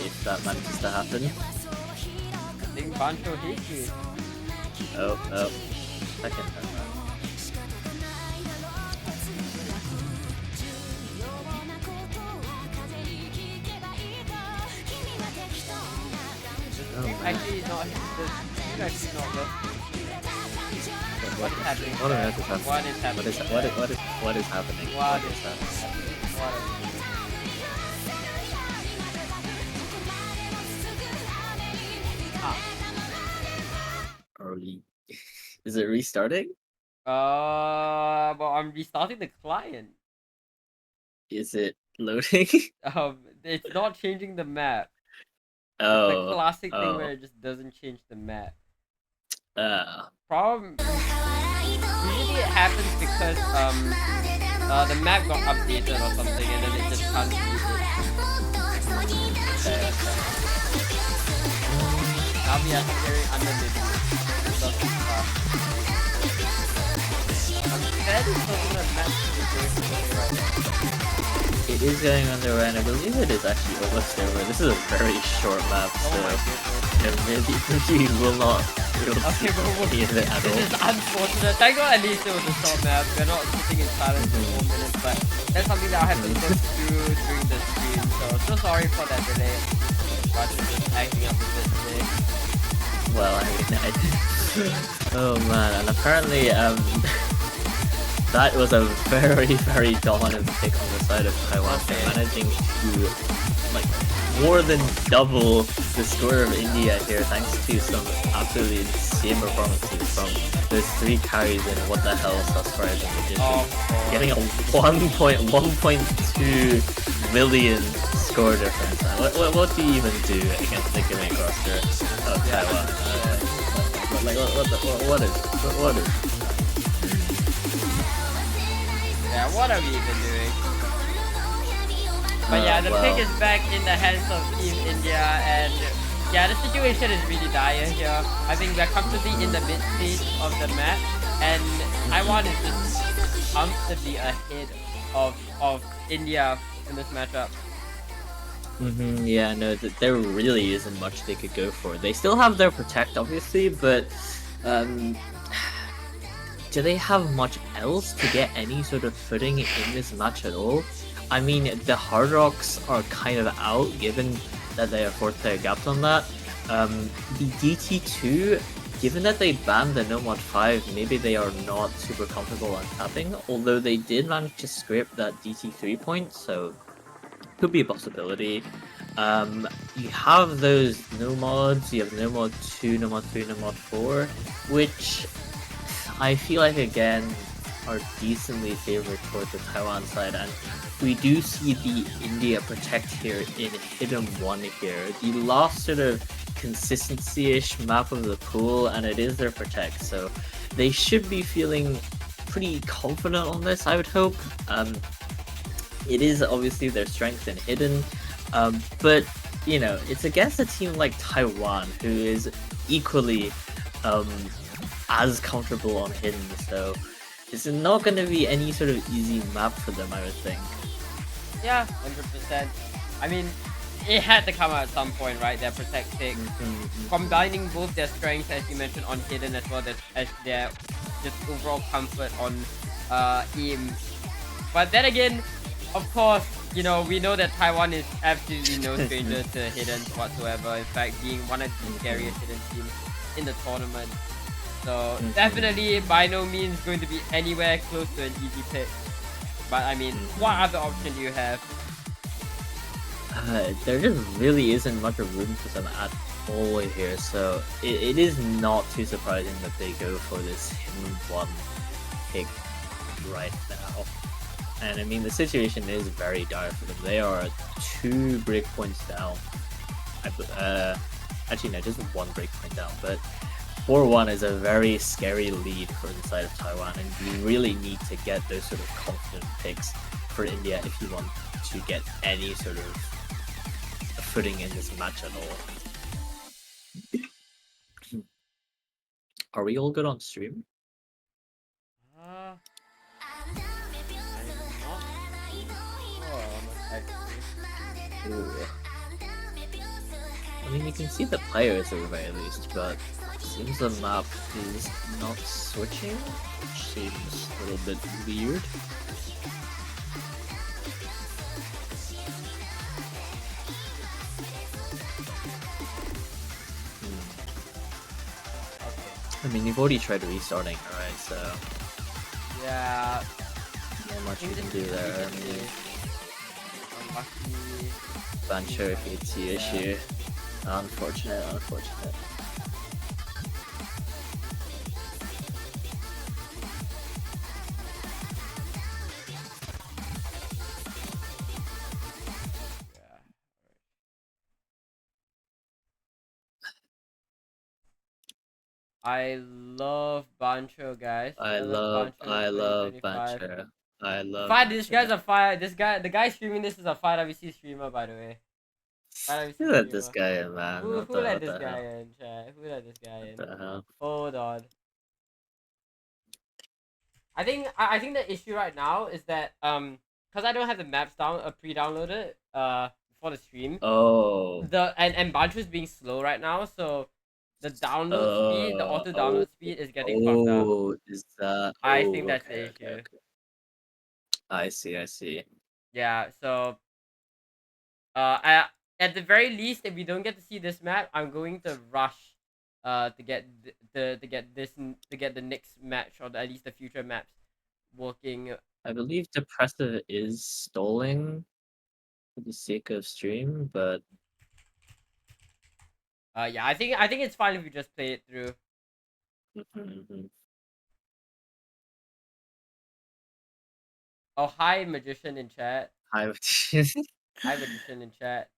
If that manages to happen. I think Bancho hates you. Oh, I can turn that. Actually, not. He's actually not left. What What's happening? on earth is happening? What is happening? What is happening? What What is is happening? What is Early. Is it restarting? Well, I'm restarting the client. Is it loading? It's not changing the map. Oh. It's the classic thing oh. where it just doesn't change the map. Ah. Problem. Usually it happens because the map got updated or something, and then it just can't use it. Okay. Now we are very unlimited. I'm fairly certain that map is going to be right now. It is going under, and I believe it is actually almost over. This is a very short map, so Oh my goodness. maybe will not be able to Okay, but see it at this all. is unfortunate. Thank God at least it was a short map. We're not sitting in silence for 4 minutes, but that's something that I have to look through during the stream. So sorry for that delay. But it's just acting up a bit today. Well, I mean, oh man, and apparently, that was a very, very dominant pick on the side of Taiwan, Okay. managing to, like, more than double the score of India here, thanks to some absolutely insane performances from those 3 carries in What the Hell, Suscribe, and Magician. Oh, Getting a 1.2 million score difference. What do you even do against the gimmick roster of Taiwan? What is? Yeah, what are we even doing? But yeah, the well. pick is back in the hands of Team India, and yeah, the situation is really dire here. I think we're comfortably in the mid stage of the map, and Taiwan is just comfortably ahead of India in this matchup. Yeah, no, there really isn't much they could go for. They still have their Protect, obviously, but do they have much else to get any sort of footing in this match at all? I mean, the Hard Rocks are kind of out, given that they are 4th player gapped on that. The DT2, given that they banned the No Mod 5, maybe they are not super comfortable on tapping, although they did manage to scrape that DT3 point, so could be a possibility. You have those no mods, you have no mod 2, no mod 3, no mod 4, which I feel like again are decently favored towards the Taiwan side, and we do see the India Protect here in Hidden 1 here. The last sort of consistency-ish map of the pool, and it is their Protect, so they should be feeling pretty confident on this, I would hope. It is obviously their strength in Hidden, but you know, it's against a team like Taiwan who is equally as comfortable on Hidden, so it's not going to be any sort of easy map for them, I would think. Yeah, 100%. I mean, it had to come out at some point, right? Their Protect pick. Combining both their strengths, as you mentioned, on Hidden, as well as their just overall comfort on aim. But then again, of course, you know, we know that Taiwan is absolutely no stranger to hidden whatsoever. In fact, being one of the scariest hidden teams in the tournament. So definitely by no means going to be anywhere close to an easy pick. But I mean, what other option do you have? There just really isn't much room for them at all here, so it is not too surprising that they go for this hidden one pick right now. And I mean, the situation is very dire for them. They are 2 breakpoints down. Actually, no, just 1 breakpoint down. But 4-1 is a very scary lead for the side of Taiwan, and you really need to get those sort of confident picks for India if you want to get any sort of footing in this match at all. Are we all good on stream? I'm not sure, Ooh. I mean, you can see the players at the very least, but it seems the map is not switching, which seems a little bit weird. I mean, you've already tried restarting, right? So yeah, not much you can do there. I mean, unlucky. Bancho hates the issue. Unfortunate, unfortunate. I love Bancho, guys. I love Bancho. Bancho. I love This guy's a fire. The guy streaming this is a Fire WC streamer, by the way. Who let this guy in, man? Who let this guy in, chat? Who let this guy in? What the hell? Hold on. I think the issue right now is that because I don't have the maps pre-downloaded for the stream. Oh. And Bancho's being slow right now, so the download speed, the auto download speed is getting fucked up. Oh, is that? I think that's the issue. Okay. I see. Yeah, so at the very least, if we don't get to see this map, I'm going to rush to get the next match, or at least the future maps working. I believe Depressive is stalling for the sake of stream, but yeah, I think it's fine if we just play it through. Oh, hi Magician in chat. Hi Magician in chat.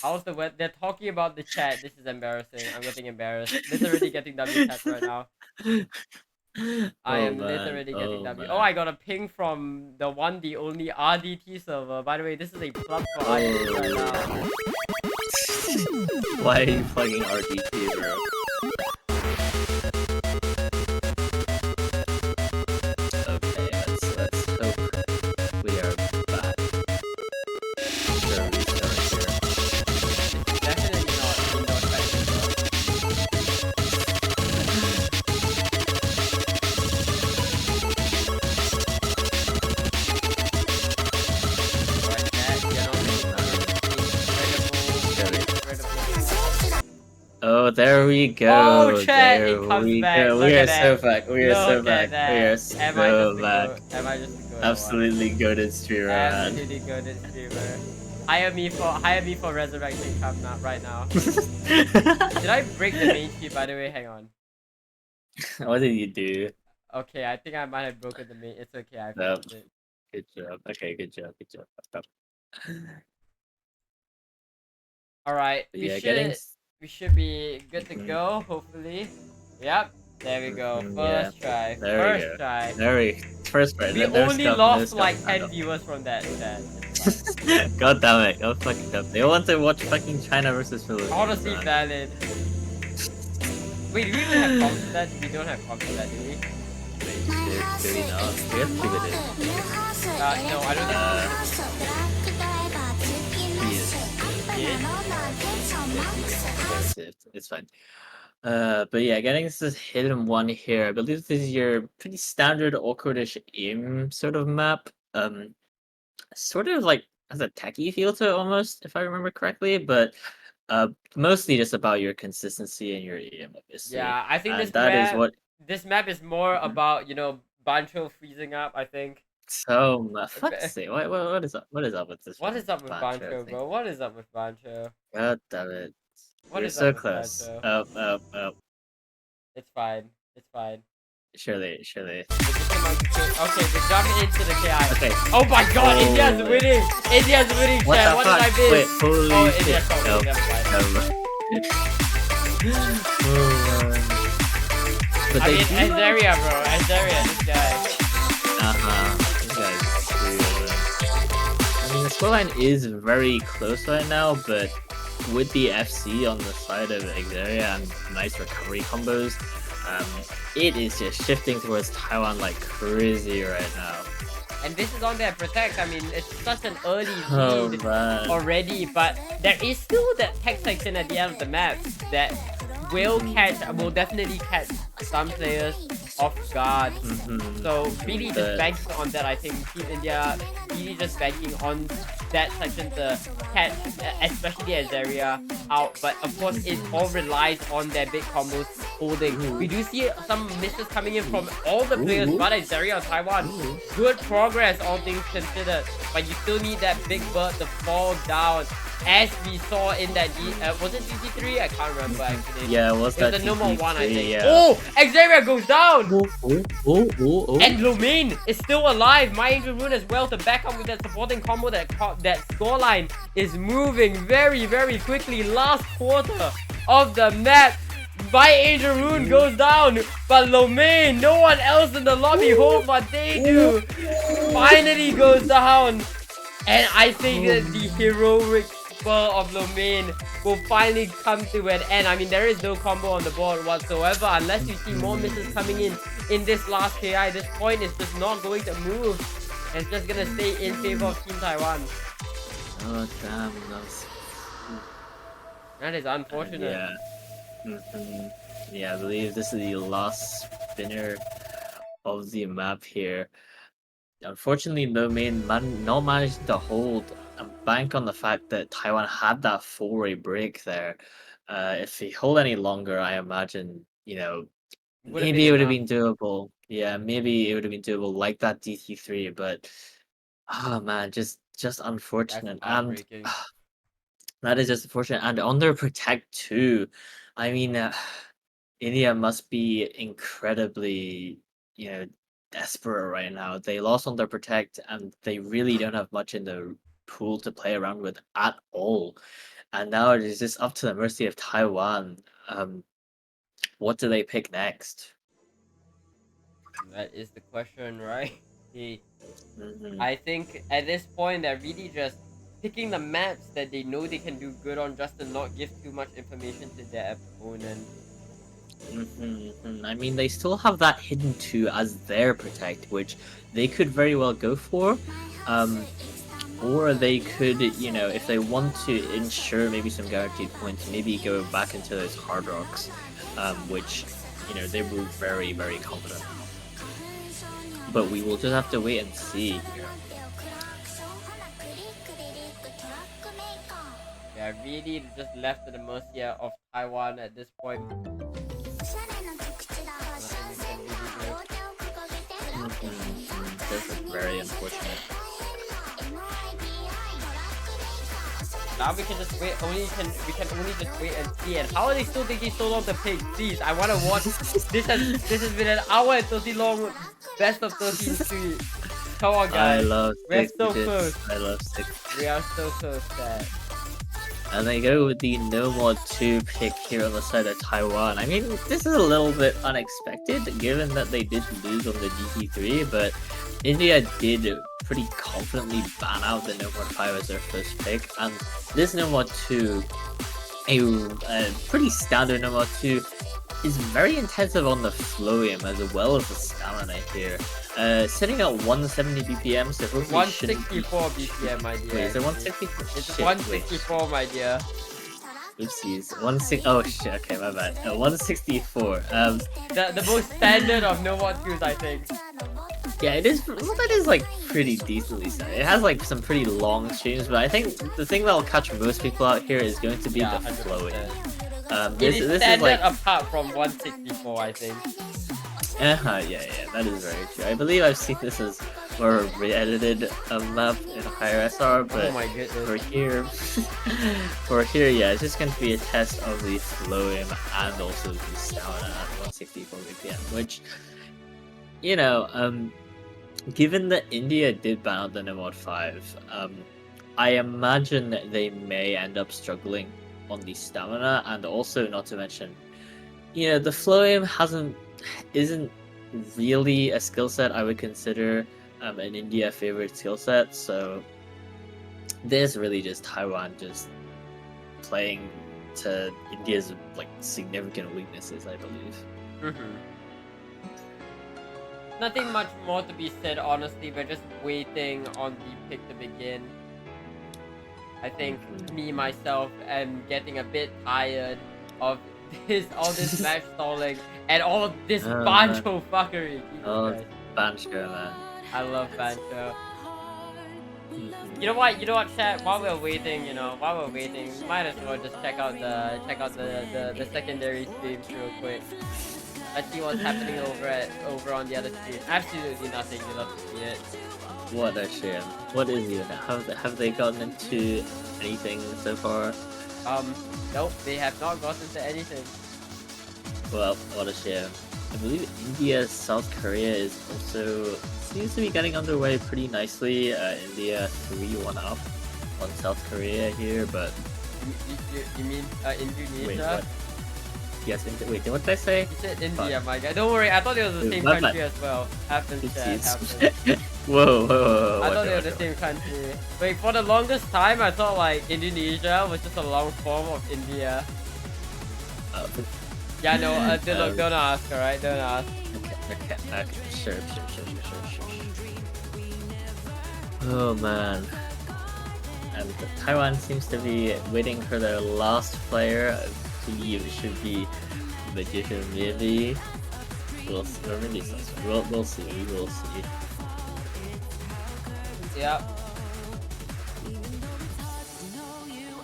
How's the web? They're talking about the chat. This is embarrassing. I'm getting embarrassed. Literally getting W tapped right now. I am literally getting W. Oh, I got a ping from the only RDT server. By the way, this is a plug for RDT right now. Why are you plugging RDT, bro? Okay, let's hope we are back. Sure, restart here. Definitely not indoor Oh, there we go. Oh, chat, it comes back. We are so back. We are so back. We are so back. Am I just a goat? Absolutely goated streamer, man. Absolutely goated streamer. Hire me for resurrecting Cup now, right now. Did I break the main sheet, by the way? Hang on. What did you do? Okay, I think I might have broken the main. It's okay, I Nope. fixed it. Good job. Okay, good job. Alright, we should be good to go, hopefully. Yep, there we go. First try. First try. First try. We only lost like 10 viewers from that chat. God damn it. Oh, fucking up. They want to watch fucking China versus Philippines. Honestly valid. Wait, do we even have comps to that? We don't have comps to that, do we? Do we not? We have to get it. No, I don't think It's fine. But yeah, getting this hidden one here. I believe this is your pretty standard awkwardish aim sort of map. Sort of like has a techie feel to it almost, if I remember correctly, but mostly just about your consistency and your aim, obviously. Yeah, I think And that is what. this map is more Mhm. about, Bancho freezing up, I think. So fuck's Ba- sake, what is up? What is up with this What one? is up with Bancho Bancho, thing. bro? What is up with Bancho? God damn it. What We're is up so with close. Bancho? Oh. It's fine. It's fine. Surely. They just came out to kill. Okay, we're jumping into the KI. Okay. Oh my god, Oh, India's wait. winning! India's winning, What chat. the What fuck? did I miss? Wait, holy Oh, shit. India's not winning. Never mind. But I they mean, do Azaria, bro. Azaria, this guy. This guy's I mean, the scoreline is very close right now, but with the FC on the side of Xeria and nice recovery combos, it is just shifting towards Taiwan like crazy right now. And this is on their protect. I mean, it's such an early Oh lead man. already, but there is still that tech section at the end of the map that will definitely catch some players off guard. So really just banking on that, I think Team India really just banking on that section to catch, especially Azaria out. But of course, it all relies on their big combos holding. We do see some misses coming in from all the players, but Azaria on Taiwan. Good progress, all things considered. But you still need that big bird to fall down. As we saw in that was it GT3? I can't remember actually. Yeah, was that the number one, I think. Yeah. Oh, Xavier goes down! Oh. And Lumaine is still alive. My Angel Rune as well to back up with that supporting combo. That scoreline is moving very, very quickly. Last quarter of the map. My Angel Rune goes down, but Lumaine, no one else in the lobby holds what they do. Finally goes down. And I think that the heroic spur of Lumaine will finally come to an end. I mean, there is no combo on the board whatsoever unless you see more misses coming in this last KI. This point is just not going to move. It's just gonna stay in favor of Team Taiwan. Oh damn, That is unfortunate. Yeah. Yeah, I believe this is the last spinner of the map here. Unfortunately, not managed to hold and bank on the fact that Taiwan had that 4-way break there. If he hold any longer, I imagine, maybe it would have been doable. Yeah, maybe it would have been doable like that DT3, but oh man, just unfortunate. That's heartbreaking. And that is just unfortunate. And on their protect too, I mean, India must be incredibly, desperate right now. They lost on their protect, and they really don't have much in the pool to play around with at all. And now it is just up to the mercy of Taiwan. What do they pick next? That is the question, right? Mhm. I think at this point they're really just picking the maps that they know they can do good on, just to not give too much information to their opponent. I mean, they still have that hidden 2 as their protect, which they could very well go for. Or they could, if they want to ensure maybe some guaranteed points, maybe go back into those hard rocks, which, they were very, very confident. But we will just have to wait and see. Yeah, really just left to the mercy of Taiwan at this point. This is very unfortunate. Now we can just wait. We can only just wait and see. And how are they still taking so long to pick? Please, I want to watch. This has been an hour and 30 long best of 13 street. Come on, guys. We're so close. I love 6. We are so close, Dad. And they go with the no mod 2 pick here on the side of Taiwan. I mean, this is a little bit unexpected given that they did lose on the GT3, but India did pretty confidently ban out the no mod 5 as their first pick. And this no mod 2, a pretty standard no mod 2, is very intensive on the flowium as well as the stamina here. Sitting at 170 BPM, so hopefully 164 BPM, my dear. Wait, is it 164? It's Shit, 164, my dear. Oopsies. 16. Oh shit. Okay, my bad. 164. The most standard of no one twos, I think. Yeah, it is. Well, that is like pretty decently set. It has like some pretty long streams, but I think the thing that'll catch most people out here is going to be Yeah, the flowing. 100%. This It is is standard like apart from 164, I think. yeah, that is very true. I believe I've seen this as more re-edited map in higher SR, but Oh my goodness. for here, yeah, it's just going to be a test of the flow aim and also the stamina at 164 BPM, which, you know, given that India did ban out the Nomad 5, I imagine that they may end up struggling on the stamina, and also not to mention, you know, the flow aim isn't really a skill set I would consider an India favorite skill set, so this really just Taiwan just playing to India's like significant weaknesses, I believe. Nothing much more to be said, honestly. We're just waiting on the pick to begin. I think me myself am getting a bit tired of all this match stalling and all of this banjo fuckery. Oh, Bancho, man. I love banjo. You know what, chat? While we're waiting, might as well just check out the secondary streams real quick. Let's see what's happening over on the other stream. Absolutely nothing. You love to see it. What a shame. What is it? Have they gotten into anything so far? Nope, they have not gotten to anything. Well, what a shame. I believe India, South Korea is also seems to be getting underway pretty nicely. India 3-1 up on South Korea here, but You mean Indonesia? wait, what? Yes, wait, what did I say? You said India, my guy. Don't worry, I thought it was the same my country bad. as well. Happens, chat, Oopsies. happens. Whoa. I thought they were the same country. Wait, for the longest time, I thought like Indonesia was just a long form of India. Yeah, no, don't ask, alright? Don't ask. Okay, sure. Oh man. And Taiwan seems to be waiting for their last player. I believe it should be Magician maybe. We'll see. Or maybe we'll see. We will see. Yep.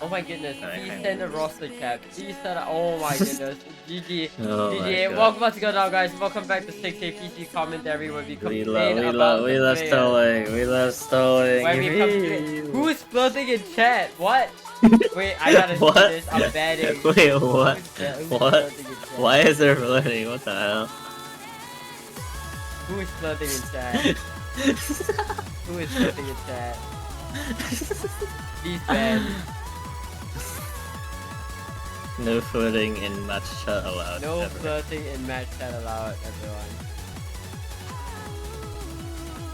Oh my goodness, please send a roster chat. Please send a, oh my goodness. GG. Oh GG. Welcome back to go now, guys. Welcome back to 6A PC commentary where we complain we about love stalling. We love stalling. Where we complain. Who's flirting in chat? What? Wait, I gotta see What? this. I'm betting. Wait, what? Who's What? flirting in chat? Why is there flirting? What the hell? Who is flirting in chat? Who is flirting in chat? Please ban. No flirting in match chat allowed. No ever. flirting in match chat allowed, everyone.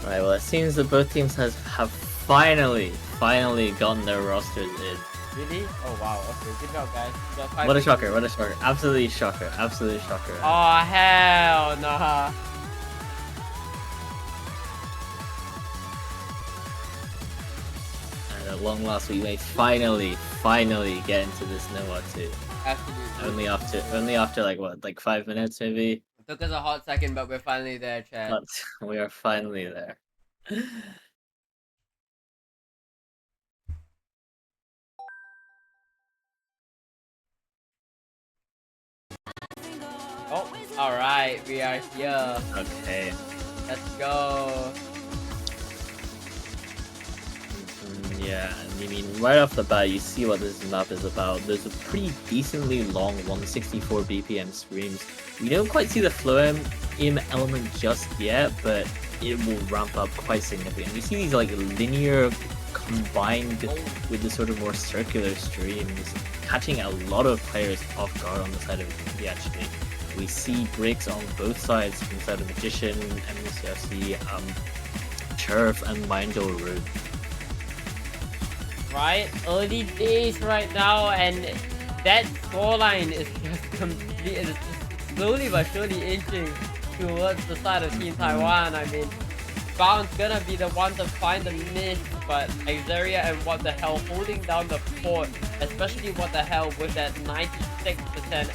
Right, well it seems that both teams have finally gotten their rosters in. Really? Oh wow, okay, good job guys. You got 5 What a people. shocker. Absolutely shocker. Oh hell nah. And at long last we may finally get into this Noah 2. Absolutely. Only after like what, like 5 minutes maybe? Took us a hot second, but we're finally there, chat. But we are finally there. Oh, alright, we are here. Okay. Let's go. Yeah, and I mean, right off the bat, you see what this map is about. There's a pretty decently long 164 BPM streams. We don't quite see the flow aim element just yet, but it will ramp up quite significantly. We see these like linear combined with the sort of more circular streams, catching a lot of players off guard on the side of India actually. We see breaks on both sides from the side of Magician, MCFC, Churf, and Mindel Root. Right? Early days right now, and that scoreline is just slowly but surely inching towards the side of Team Taiwan. I mean, Bound's gonna be the one to find the miss, but Xeria and what the hell holding down the fort especially what the hell with that 96%,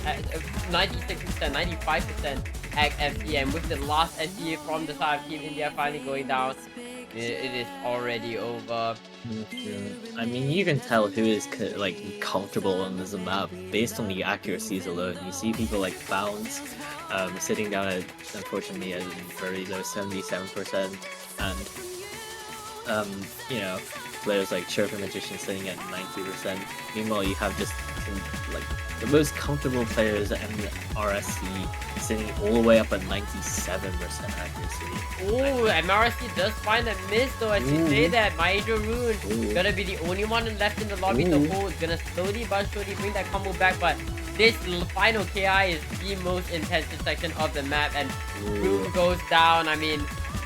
96%, 95% ag FC, and with the last SE from the side of Team India finally going down, it is already over. I mean, you can tell who is like comfortable on this map based on the accuracies alone. You see people like Bounce, sitting down at, unfortunately, at a very low 77%, and you know, players like Chirpy Magician sitting at 90%. Meanwhile, you have just like the most comfortable players in RSC sitting all the way up at 97% accuracy. Ooh, MRSC does find a miss though, as you say that. Major Rune gonna be the only one left in the lobby to hold. Gonna slowly but surely bring that combo back, but this final KI is the most intensive section of the map, and Rune goes down. I mean,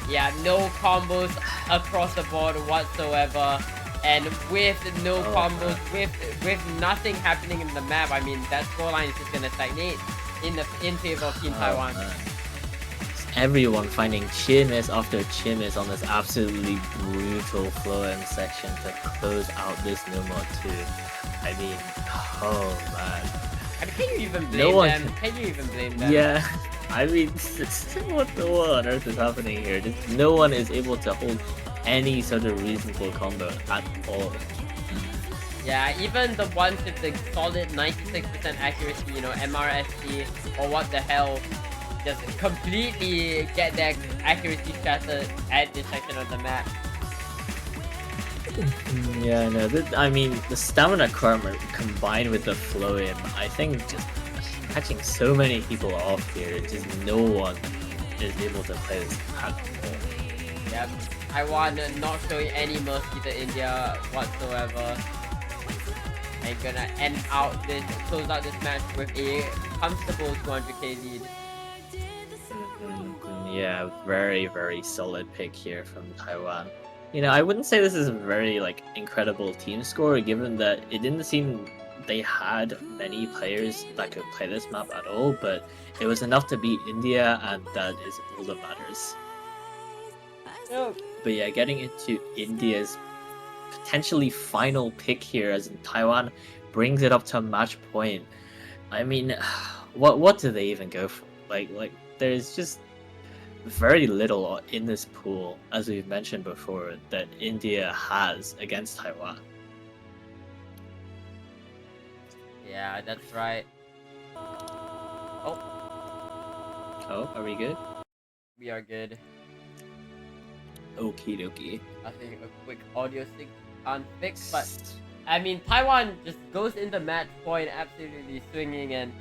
yeah, no combos across the board whatsoever. And with no combos, with nothing happening in the map, I mean, that scoreline is just gonna stagnate in favor of Team Taiwan. Everyone finding chimiss after chimiss on this absolutely brutal flow-in section to close out this no mod 2. I mean, oh man. I mean, can you even blame them? Can you even blame them? Yeah, I mean, what on earth is happening here? Just no one is able to hold any sort of reasonable combo at all. Yeah, even the ones with the solid 96% accuracy, you know, MRSC or what the hell, just completely get their accuracy shattered at this section of the map. Yeah, no, I mean, the stamina karma combined with the flow-in, I think just catching so many people off here, just no one is able to play this at all. Yep, Taiwan not showing any mercy to India whatsoever. And gonna close out this match with a comfortable 200k lead. Yeah, very, very solid pick here from Taiwan. You know, I wouldn't say this is a very, like, incredible team score, given that it didn't seem they had many players that could play this map at all, but it was enough to beat India, and that is all that matters. But yeah, getting into India's potentially final pick here, as in Taiwan brings it up to match point. I mean, what do they even go for? Like there's just very little in this pool, as we've mentioned before, that India has against Taiwan. Yeah, that's right. Oh, are we good? We are good. Okie dokie. I think a quick audio sync unfixed, but I mean, Taiwan just goes into match point absolutely swinging, and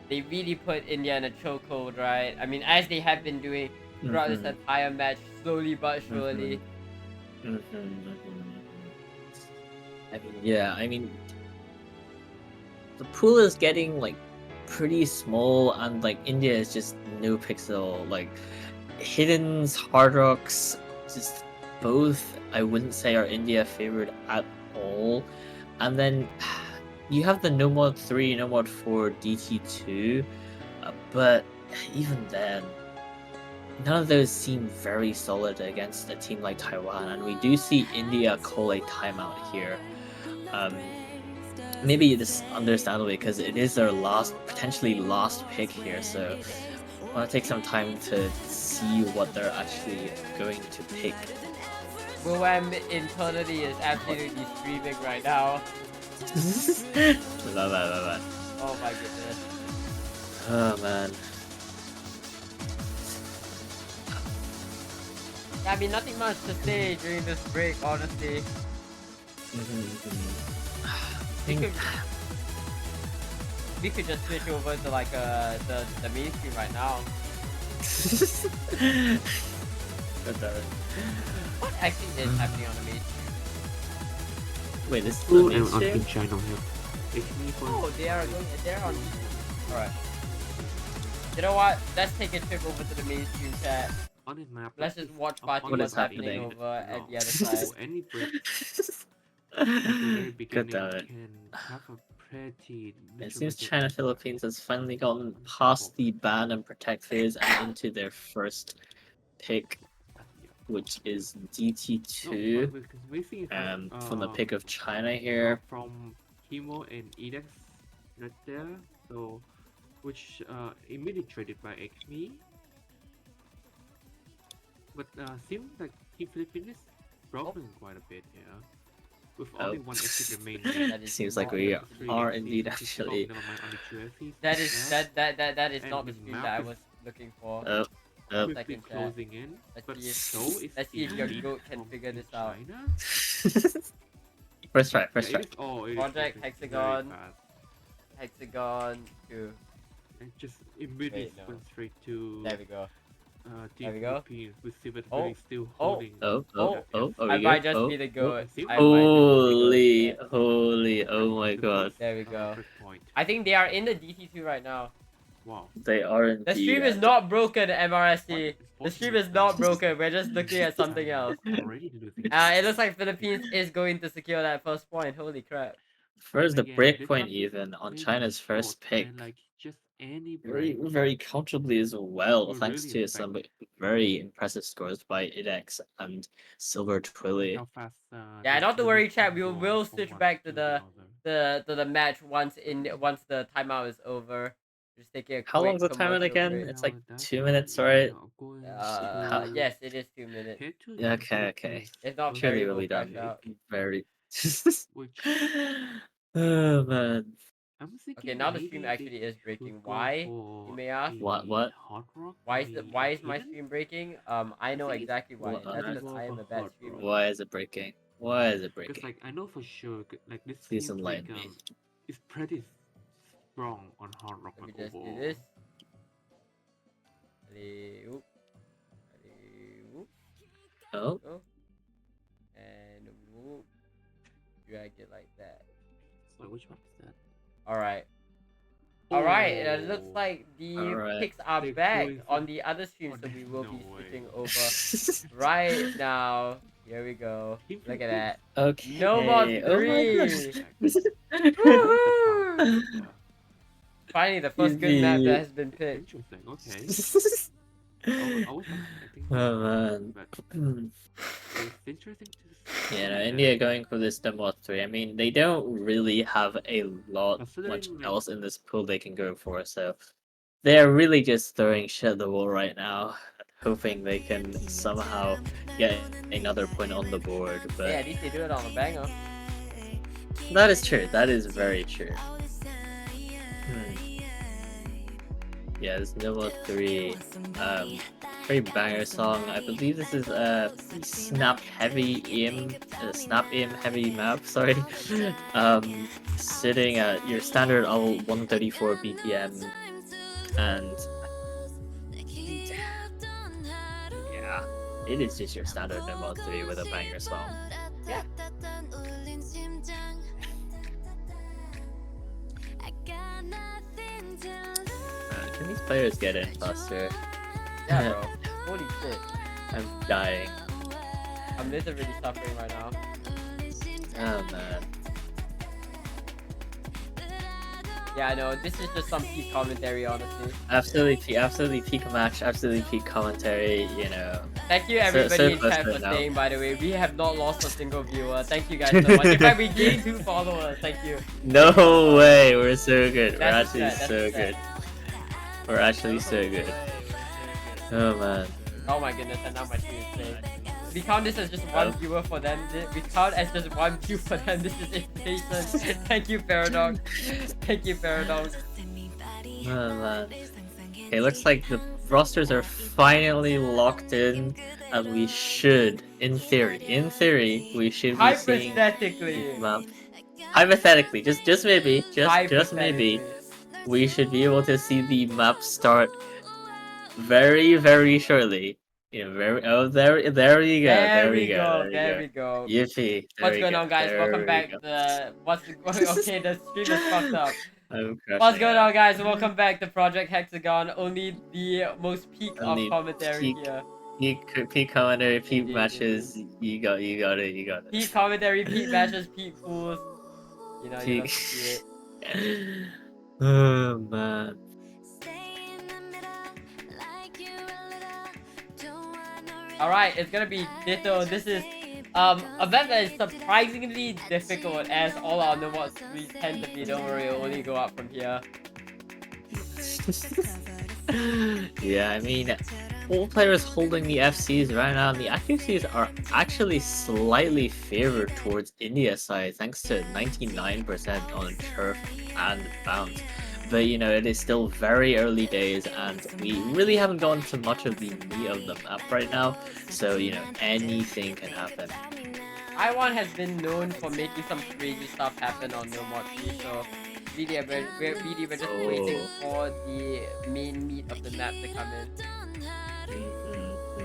they really put India in a chokehold, right? I mean, as they have been doing throughout this entire match, slowly but surely. I mean, yeah, I mean, the pool is getting like pretty small, and like India is just no pixel. Like Hiddens, Hard Rocks, just both I wouldn't say are India favored at all. And then you have the No Mod 3, No Mod 4, DT2, but even then, none of those seem very solid against a team like Taiwan, and we do see India call a timeout here. Maybe it's understandable because it is their potentially last pick here, so I want to take some time to see what they're actually going to pick. Wilhelm internally is absolutely streaming right now. Bye. Oh my goodness. Oh man. Yeah, I mean, nothing much to say during this break, honestly. We could just switch over to like the main stream right now. What actually is happening on the main stream? Wait, this is the main stream? channel here. Oh, they're on. Alright. You know what? Let's take a trip over to the main stream chat. On his map. Let's just watch party What what's is happening happening? over at the other side. Any break at the very beginning damn it. can have a pretty. It seems China Philippines has finally gotten past the ban and protect phase and into their first pick, which is DT2. From the pick of China here. From Chemo and Edex right there. So, which immediately traded by Acme. But seems like Team Philippines is broken quite a bit here. With only one exit remaining. That is Seems like not we the stream. are indeed actually. Never mind, only two FCs That is there. that is And not the the stream map that I is- was looking for. Oh, oh. Quickly Second chat. closing in. Let's But see if- so is let's see if the your lead goat can from figure Team this out. China. First try, first Yeah, try. it is, oh, it is Project moving Hexagon. very fast. Hexagon 2. And just immediately Wait, no. went straight to There we go. Team There we go. Philippines with Silver Oh, really still oh, holding. Oh, oh, oh, oh, I we might good? just Oh, be the oh. goat. oh. I might just be the Holy, goat. holy, oh my The god. first, There we go. breakpoint. I think they are in the DT2 right now. Wow. They are indeed. The stream is not broken, MRSC. What The stream is not broken. We're just looking at something else. Already losing. It looks like Philippines is going to secure that first point. Holy crap. First, the Again, breakpoint this even on maybe China's first short, pick. and, like just any Very, break very comfortably as well, will thanks really to some affect very impressive scores by Idex and Silver Twilly. how fast. Yeah, this not to really worry, can chat. We go will from switch one back to to the other. match once the timeout is over. Just taking a How quick long's the timeout commercial again? break. It's like Now that 2 one minutes, is right? now going How- to Yes, it is 2 minutes. head to Yeah, the okay, okay. Philippines, It's not Surely very we'll low be done. crash out. Very. which Oh man. I'm thinking Okay, now the maybe stream they actually is could breaking. go Why? for You may ask. What? a Hard Rock, Why is maybe why is my Hidden? stream breaking? I know think it's exactly why. What? That's because Go I am for a bad hard streamer. rock. Why is it breaking? Why is it Because breaking? like I know for sure, like this Please seems like enlighten me. it's pretty strong on Hard Rock. Let me like, just do overall. this. Alley-oop. Alley-oop. Oh, Go. And whoop. Drag it like that. So which map is that? Alright. Alright, it looks Oh. like the Alright. picks are They're back going on for- the other stream, Oh, so we will no be way. switching over right now. Here we go. Team Look at that. okay. No more Oh my three. gosh. Woohoo! Finally, the first good map Easy. that has been picked. Interesting. Okay. I was expecting Oh that, man. but it's interesting to see. Yeah, no, that India going for this demo 3. I mean, they don't really have a lot much Considering, like- else in this pool they can go for, so they're really just throwing shit at the wall right now, hoping they can somehow get another point on the board. Yeah, But at least they do it on a banger. that is true. That is very true. Yeah, this demo 3, very banger song. I believe this is a snap aim heavy map. Sorry, sitting at your standard all 134 BPM, and yeah, it is just your standard demo 3 with a banger song. Yeah. Can these players get in faster? Yeah, bro. Holy shit. I'm dying. I'm literally suffering right now. Oh man. Yeah, I know. This is just some peak commentary, honestly. Absolutely peak match, absolutely peak commentary, you know. Thank you So everybody in close chat for right now. staying, by the way. We have not lost a single viewer. Thank you guys so much. In fact, we gained 2 followers. Thank you. No way, we're so good. We're That's actually the set, so that's the good. We're actually so good. Oh man. Oh my goodness, and now my stream is playing. We count this as just one Oh. viewer for them. We count as just one view for them. This is impatient. Thank you, Paradox. Thank you, Paradox. Oh man. Okay, looks like the rosters are finally locked in, and we should, in theory, we should be seeing Hypothetically. the map. Hypothetically, just maybe, just maybe, Hypothetically. we should be able to see the map start very shortly. Yeah, there you go, There we go, go. There we go. Yippee. What's there going we on, go, guys? there Welcome we back. go. Okay, the stream is fucked up. I'm What's crushing going it. on, guys? Welcome back to Project Hexagon. Only the most peak Only of commentary peak. here. Peak commentary, peak Indeed, matches. You got it. Peak commentary, peak matches, peak pools. You know, you Peak. love to see it. Oh man. Alright, it's gonna be Ditto. This is A map that is surprisingly difficult, as all our Nomad 3s tend to be. Don't worry, it'll only go up from here. Yeah, I mean, all players holding the FCs right now, and the accuracies are actually slightly favored towards India's side, thanks to 99% on turf and bounce. But you know, it is still very early days, and we really haven't gone to much of the meat of the map right now. So you know, anything can happen. Taiwan has been known for making some crazy stuff happen on No More 3, so really, we're just waiting for the main meat of the map to come in.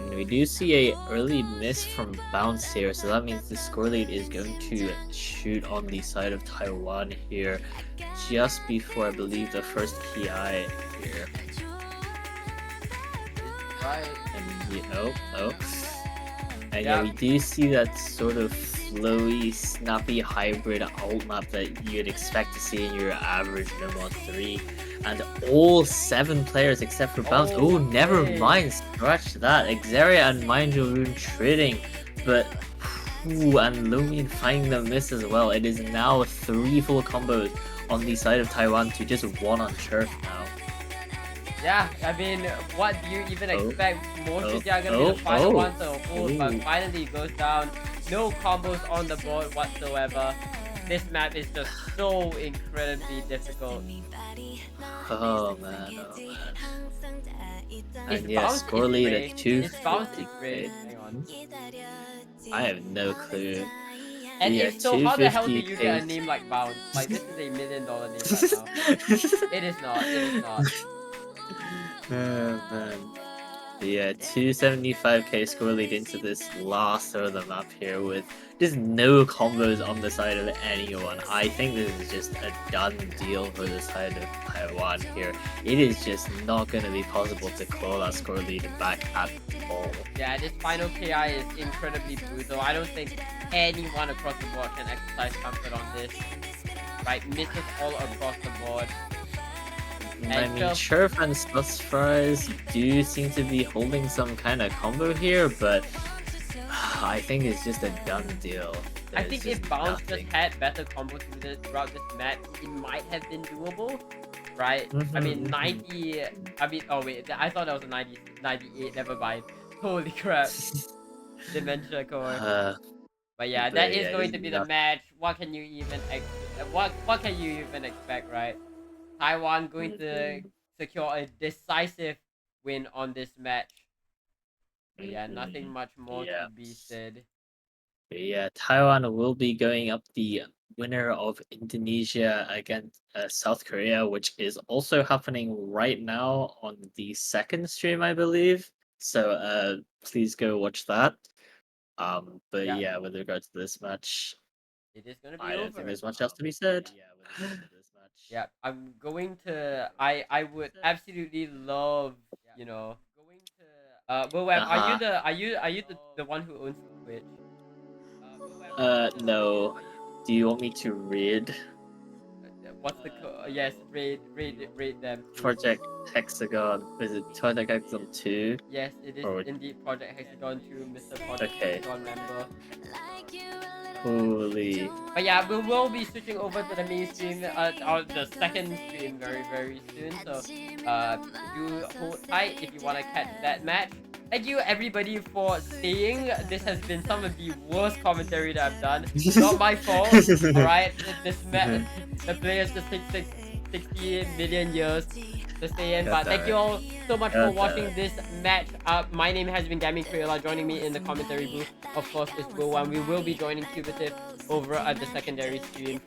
We do see a early miss from bounce here, so that means the score lead is going to shoot on the side of Taiwan here, just before I believe the first PI here. Right. And yeah, we do see that sort of flowy, snappy hybrid alt map that you'd expect to see in your average Nomad 3. And all 7 players except for Bounce. Oh, never mind, scratch that. Xeria and Mindjul trading, but and Lumion finding the miss as well. It is now 3 full combos on the side of Taiwan to just 1 on turf now. Yeah, I mean, what do you even expect? Most of are gonna be the final ones to hold, but finally it goes down. No combos on the board whatsoever. This map is just so incredibly difficult. Oh man. And yeah, score lead at 250. Hang on. I have no clue. And yeah, if so, how the hell do you 250 get a name like Bounce? Like, this is $1 million name right now. It is not, it is not. Oh man. Yeah, 275k score lead into this last third of the map here with just no combos on the side of anyone. I think this is just a done deal for the side of Taiwan here. It is just not going to be possible to claw that score lead back at all. Yeah, this final KI is incredibly brutal. I don't think anyone across the board can exercise comfort on this. Right, misses all across the board. I mean, Churf and Sluts Fries do seem to be holding some kind of combo here, but I think it's just a done deal. I think if Bounce just had better combos throughout this match, it might have been doable, right? I mean, 90... I mean, oh wait, I thought that was a 90, 98, never mind. Holy crap. Dementia core. But yeah, that is going to be the match. What can you even what can you even expect, right? Taiwan going to secure a decisive win on this match. But yeah, nothing much more to be said. But yeah, Taiwan will be going up the winner of Indonesia against South Korea, which is also happening right now on the second stream, I believe. So please go watch that. But yeah, with regards to this match, it is gonna be I over. don't think there's much else to be said. Yeah, I'm going to. I would absolutely love, you know, going to. Wilweb, are you the one who owns Twitch? No. Do you want me to read? What's the yes, raid them. Please. Project Hexagon. Is it Project Hexagon 2? Yes, it is indeed Project Hexagon 2, Mr. Project Hexagon member. Holy. But yeah, we will be switching over to the main stream, the second stream very soon. So do hold tight if you want to catch that match. Thank you everybody for staying. This has been some of the worst commentary that I've done. Not my fault. Alright, this match, the players just take 60 million years to stay in. But thank you all so much for watching this match. My name has been Gaming Crayola. Joining me in the commentary booth, of course, is Will1. We will be joining Cubitive over at the secondary stream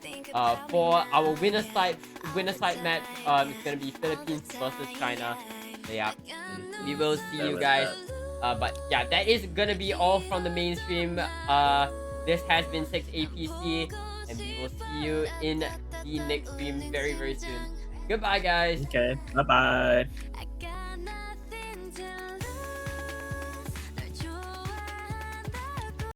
for our winner side match. It's gonna be Philippines versus China. So yeah, we will see you guys. But yeah, that is gonna be all from the mainstream. This has been 6APC, and we will see you in the next stream very soon. Goodbye, guys. Okay, bye bye.